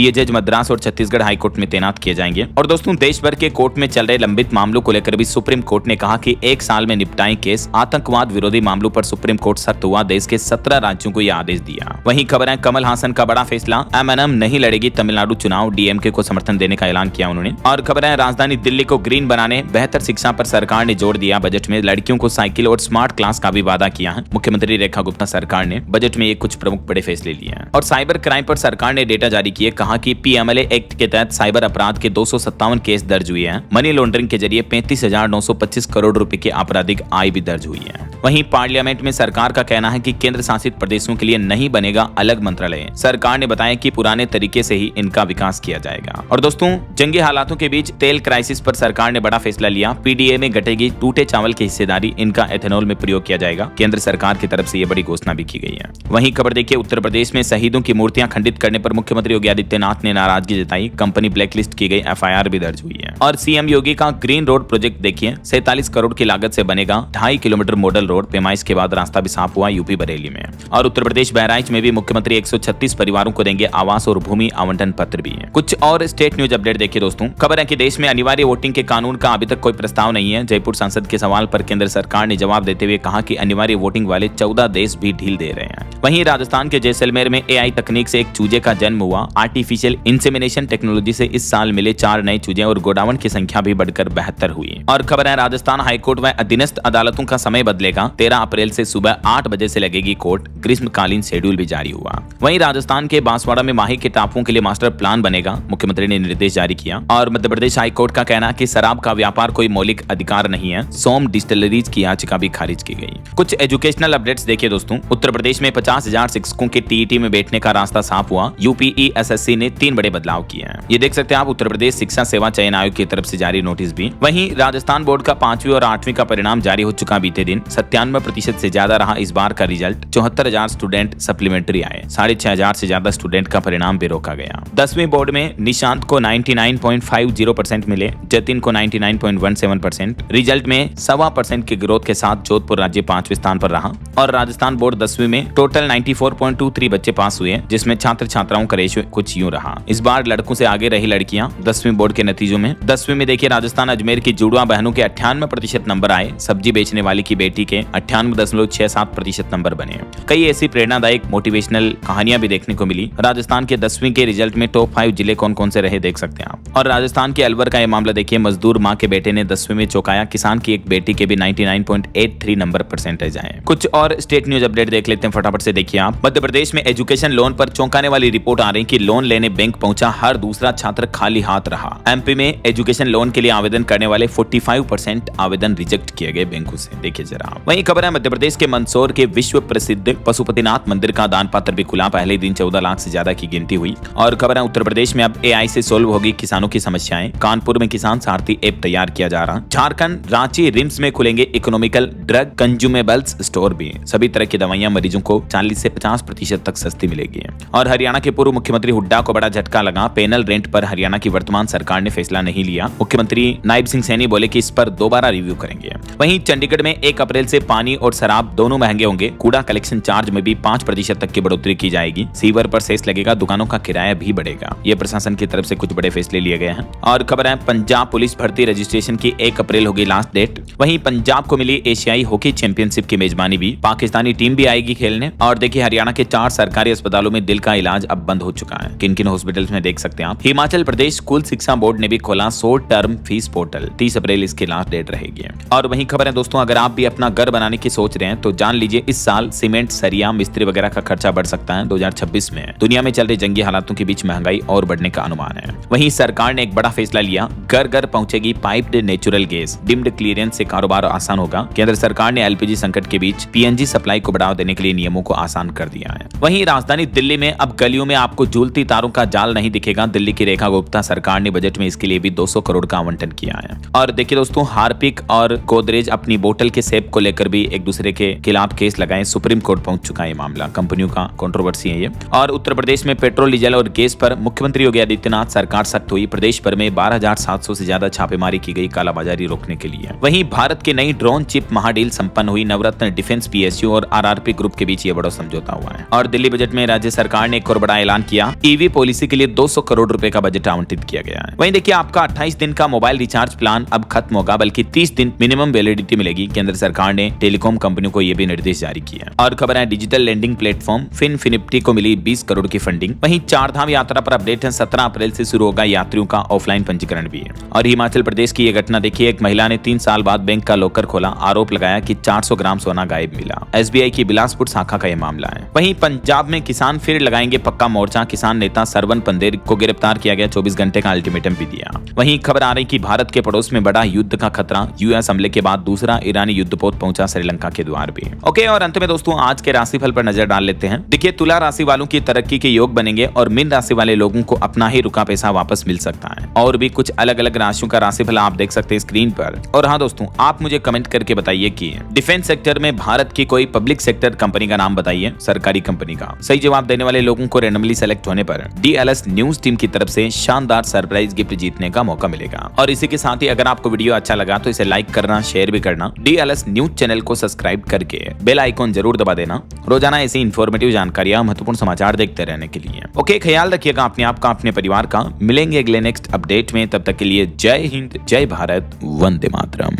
ये जज मद्रास और छत्तीसगढ़ हाईकोर्ट में तैनात किए जाएंगे। और दोस्तों देश भर के कोर्ट में चल रहे लंबित मामलों को लेकर भी सुप्रीम कोर्ट ने कहा कि 1 साल में निपटाएं केस। आतंकवाद विरोधी मामलों पर सुप्रीम कोर्ट सख्त हुआ। देश के 17 राज्यों को यह आदेश दिया। वहीं खबर है कमल हासन का बड़ा फैसला। MNM नहीं लड़ेगी तमिलनाडु चुनाव। DMK को समर्थन देने का ऐलान किया उन्होंने। और खबर है राजधानी दिल्ली को ग्रीन बनाने, बेहतर शिक्षा पर सरकार ने जोर दिया। बजट में लड़कियों को साइकिल और स्मार्ट क्लास का भी वादा किया है। मुख्यमंत्री रेखा गुप्ता सरकार ने बजट में ये कुछ प्रमुख बड़े फैसले लिए हैं। और साइबर क्राइम पर सरकार ने डेटा जारी किए। कहा कि PMLA एक्ट के तहत साइबर अपराध के 257 केस दर्ज हुए हैं। मनी लॉन्ड्रिंग के जरिए 35,925 करोड़ रुपए की आपराधिक आय भी दर्ज हुई है। वहीं पार्लियामेंट में सरकार का कहना है कि केंद्र शासित प्रदेशों के लिए नहीं बनेगा अलग मंत्रालय। सरकार ने बताया कि पुराने तरीके से ही इनका विकास किया जाएगा। और दोस्तों जंगी हालातों के बीच तेल क्राइसिस पर सरकार ने बड़ा फैसला लिया। PDA में घटेगी टूटे चावल की हिस्सेदारी। इनका एथेनॉल में प्रयोग किया जाएगा। केंद्र सरकार की तरफ से यह बड़ी घोषणा भी की गई है। वहीं खबर देखिए उत्तर प्रदेश में शहीदों की मूर्तियां खंडित करने पर मुख्यमंत्री योगी आदित्यनाथ ने नाराजगी जताई। कंपनी ब्लैकलिस्ट की गई। FIR भी दर्ज हुई है। और CM योगी का ग्रीन रोड प्रोजेक्ट देखिए 47 करोड़ की लागत से बनेगा 2.5 किलोमीटर मॉडल रोड। पैमाइश के बाद रास्ता भी साफ हुआ यूपी बरेली में। और उत्तर प्रदेश बहराइच में भी मुख्यमंत्री 136 परिवारों को देंगे आवास और भूमि आवंटन पत्र भी है। कुछ और स्टेट न्यूज अपडेट देखिए दोस्तों। खबर है कि देश में अनिवार्य वोटिंग के कानून का अभी तक कोई प्रस्ताव नहीं है। जयपुर सांसद के सवाल पर केंद्र सरकार ने जवाब देते हुए कहा कि अनिवार्य वोटिंग वाले 14 देश भी ढील दे रहे हैं। वहीं राजस्थान के जैसलमेर में AI तकनीक से एक चूजे का जन्म हुआ। आर्टिफिशियल इंसेमिनेशन टेक्नोलॉजी से इस साल मिले 4 नए चूजे और गोडावण की संख्या भी बढ़कर 72 हुई। और खबर है राजस्थान हाईकोर्ट व अधीनस्थ अदालतों का समय बदलेगा। 13 अप्रैल से सुबह 8 बजे से लगेगी कोर्ट। ग्रीष्मकालीन शेड्यूल भी जारी हुआ। वहीं राजस्थान के बांसवाड़ा में माही के टापुओं के लिए मास्टर प्लान बनेगा। मुख्यमंत्री ने निर्देश जारी किया। और मध्य प्रदेश हाईकोर्ट का कहना कि शराब का व्यापार कोई मौलिक अधिकार नहीं है। सोम डिस्टिलरीज की याचिका भी खारिज की गई। कुछ एजुकेशनल अपडेट्स देखिए दोस्तों। उत्तर प्रदेश में 50,000 शिक्षकों के TET में बैठने का रास्ता साफ हुआ। UPESSC ने 3 बड़े बदलाव किए हैं। ये देख सकते हैं आप उत्तर प्रदेश शिक्षा सेवा चयन आयोग की तरफ से जारी नोटिस भी। वहीं राजस्थान बोर्ड का 5वीं और 8वीं का परिणाम जारी हो चुका बीते दिन। 97% से ज्यादा रहा इस बार का रिजल्ट। 74,000 स्टूडेंट सप्लीमेंट्री आए। 6,500 से ज्यादा स्टूडेंट का परिणाम भी रोका गया। 10वीं बोर्ड में निशांत को 99.50% मिले। जतिन को 99.17%। रिजल्ट में 1.25% के ग्रोथ के साथ जोधपुर राज्य 5वें स्थान पर रहा। और राजस्थान बोर्ड 10वीं में टोटल 94.23 बच्चे पास हुए, जिसमें छात्र छात्राओं का रेशियो कुछ यूं रहा। इस बार लड़कों से आगे रही लड़कियां 10वीं बोर्ड के नतीजों में। 10वीं में देखिए राजस्थान अजमेर की जुड़वा बहनों के 98% नंबर आए। सब्जी बेचने वाली की बेटी के 98.67% नंबर बने। कई ऐसी प्रेरणादायक मोटिवेशनल कहानियां भी देखने को मिली। राजस्थान के 10वीं के रिजल्ट में टॉप 5 जिले कौन कौन से रहे देख सकते हैं आप। और राजस्थान के अलवर का यह मामला देखिए। मजदूर माँ के बेटे ने 10वीं में चौंकाया। किसान की एक बेटी के भी 99.83 नंबर परसेंटेज आए। कुछ और स्टेट न्यूज अपडेट देख लेते हैं फटाफट से देखिए आप। मध्य प्रदेश में एजुकेशन लोन पर चौंकाने वाली रिपोर्ट आ रही कि लोन लेने बैंक पहुंचा हर दूसरा छात्र खाली हाथ रहा। MP में एजुकेशन लोन के लिए आवेदन करने वाले 45% आवेदन रिजेक्ट किए गए बैंकों से। देखिए जरा। वहीं खबर है मध्य प्रदेश के मंदसौर के विश्व प्रसिद्ध पशुपतिनाथ मंदिर का दान पत्र भी खुला। पहले दिन 14 लाख से ज्यादा की गिनती हुई। और खबर है उत्तर प्रदेश में अब AI से सोल्व होगी किसानों की समस्याएं। कानपुर में किसान सारथी ऐप तैयार किया जा रहा। झारखंड रांची रिम्स में खुलेंगे इकोनॉमिकल ड्रग कंज्यूमेबल्स स्टोर भी। सभी तरह की दवाइयां मरीजों को 40 से 50% तक सस्ती मिलेगी। और हरियाणा के पूर्व मुख्यमंत्री हुड्डा को बड़ा झटका लगा। पैनल रेंट पर हरियाणा की वर्तमान सरकार ने फैसला नहीं लिया। मुख्यमंत्री नायब सिंह सैनी बोले कि इस पर दोबारा रिव्यू करेंगे। वहीं चंडीगढ़ में 1 अप्रैल से पानी और शराब दोनों महंगे होंगे। कूड़ा कलेक्शन चार्ज में भी 5% तक की बढ़ोतरी की जाएगी। सीवर पर सेस लगेगा। दुकानों का किराया भी बढ़ेगा। यह प्रशासन की तरफ तरफ से कुछ बड़े फैसले लिए गए हैं। और खबर है पंजाब पुलिस भर्ती रजिस्ट्रेशन की 1 अप्रैल होगी लास्ट डेट। वहीं पंजाब को मिली एशियाई हॉकी चैंपियनशिप की मेजबानी भी, पाकिस्तानी टीम भी आएगी खेलने। और देखिए हरियाणा के 4 सरकारी अस्पतालों में दिल का इलाज अब बंद हो चुका है। किन किन हॉस्पिटल्स में देख सकते हैं आप। हिमाचल प्रदेश स्कूल शिक्षा बोर्ड ने भी खोला शॉर्ट टर्म फीस पोर्टल, 30 अप्रैल इसकी लास्ट डेट रहेगी। और वहीं खबर है दोस्तों, अगर आप भी अपना घर बनाने की सोच रहे हैं तो जान लीजिए इस साल सीमेंट, सरिया, मिस्त्री वगैरह का खर्चा बढ़ सकता है 2026 में। दुनिया में चल रही जंगी हालातों के बीच महंगाई और बढ़ने का अनुमान है। वहीं सरकार ने एक बड़ा फैसला लिया, घर घर पहुंचेगी piped natural gas, deemed clearance से कारोबार आसान होगा। केंद्र सरकार ने एलपीजी संकट के बीच पीएनजी सप्लाई को बढ़ावा देने के लिए नियमों को आसान कर दिया है। वहीं राजधानी दिल्ली में अब गलियों में आपको झूलती तारों का जाल नहीं दिखेगा। दिल्ली की रेखा गुप्ता सरकार ने बजट में इसके लिए भी 200 करोड़ का आवंटन किया है। और देखिए दोस्तों, हार्पिक और गोदरेज अपनी बोतल के सेब को लेकर भी एक दूसरे के खिलाफ केस लगाए, सुप्रीम कोर्ट पहुंच चुका है मामला। कंपनियों का कंट्रोवर्सी है ये। और उत्तर प्रदेश में पेट्रोल, डीजल और गैस पर मुख्यमंत्री योगी आदित्यनाथ सरकार सख्त हुई। प्रदेश भर में 12,700 से ज्यादा छापेमारी की गई कालाबाजारी रोकने के लिए। वहीं भारत की नई ड्रोन चिप महाडील संपन्न हुई। नवरत्न डिफेंस, पीएसयू और आरआरपी ग्रुप के बीच ये बड़ा समझौता हुआ है। और दिल्ली बजट में राज्य सरकार ने एक और बड़ा ऐलान किया, ईवी पॉलिसी के लिए 200 करोड़ रुपए का बजट आवंटित किया गया है। वहीं देखिए आपका 28 दिन का मोबाइल रिचार्ज प्लान अब खत्म होगा, बल्कि 30 दिन मिनिमम वैलिडिटी मिलेगी। केंद्र सरकार ने टेलीकॉम कंपनियों को यह भी निर्देश जारी किया। और खबर है डिजिटल लैंडिंग प्लेटफॉर्म फिनफिनिटी को मिली 20 करोड़ की फंडिंग। वहीं 4 धाम यात्रा पर अपडेट है, 17 अप्रैल से शुरू होगा यात्रियों का ऑफलाइन पंजीकरण भी है। और हिमाचल प्रदेश की यह घटना देखिए, एक महिला ने 3 साल बाद बैंक का लॉकर खोला, आरोप लगाया कि 400 ग्राम सोना गायब मिला। एसबीआई की बिलासपुर शाखा का यह मामला है। वहीं पंजाब में किसान फिर लगाएंगे पक्का मोर्चा, किसान नेता सरवन पंदेर को गिरफ्तार किया गया, 24 घंटे का अल्टीमेटम भी दिया। वहीं खबर आ रही कि भारत के पड़ोस में बड़ा युद्ध का खतरा, यूएस हमले के बाद दूसरा ईरानी युद्धपोत पहुंचा श्रीलंका के द्वार भी। ओके, और अंत में दोस्तों आज के राशिफल पर नजर डाल लेते हैं। देखिए तुला राशि वालों की तरक्की के योग बनेंगे और मीन राशि वाले लोगों को अपना ही रुका पैसा वापस मिल सकता है। और भी कुछ अलग अलग राशियों का राशिफल आप देख सकते हैं स्क्रीन पर। और हाँ दोस्तों, आप मुझे कमेंट करके बताइए कि डिफेंस सेक्टर में भारत की कोई पब्लिक सेक्टर कंपनी का नाम बताइए, सरकारी कंपनी का। सही जवाब देने वाले लोगों को रैंडमली सेलेक्ट होने पर डीएलएस न्यूज टीम की तरफ से शानदार सरप्राइज गिफ्ट जीतने का मौका मिलेगा। और इसी के साथ ही अगर आपको वीडियो अच्छा लगा तो इसे लाइक करना, शेयर भी करना, डीएलएस न्यूज चैनल को सब्सक्राइब करके बेल आइकॉन जरूर दबा देना, रोजाना ऐसी इंफॉर्मेटिव जानकारियां, महत्वपूर्ण समाचार देखते रहने के लिए। ओके, ख्याल रखिएगा अपने आप का, अपने परिवार का। मिलेंगे अगले नेक्स्ट अपडेट में, तब तक के लिए जय हिंद, जय भारत, वंदे मातरम।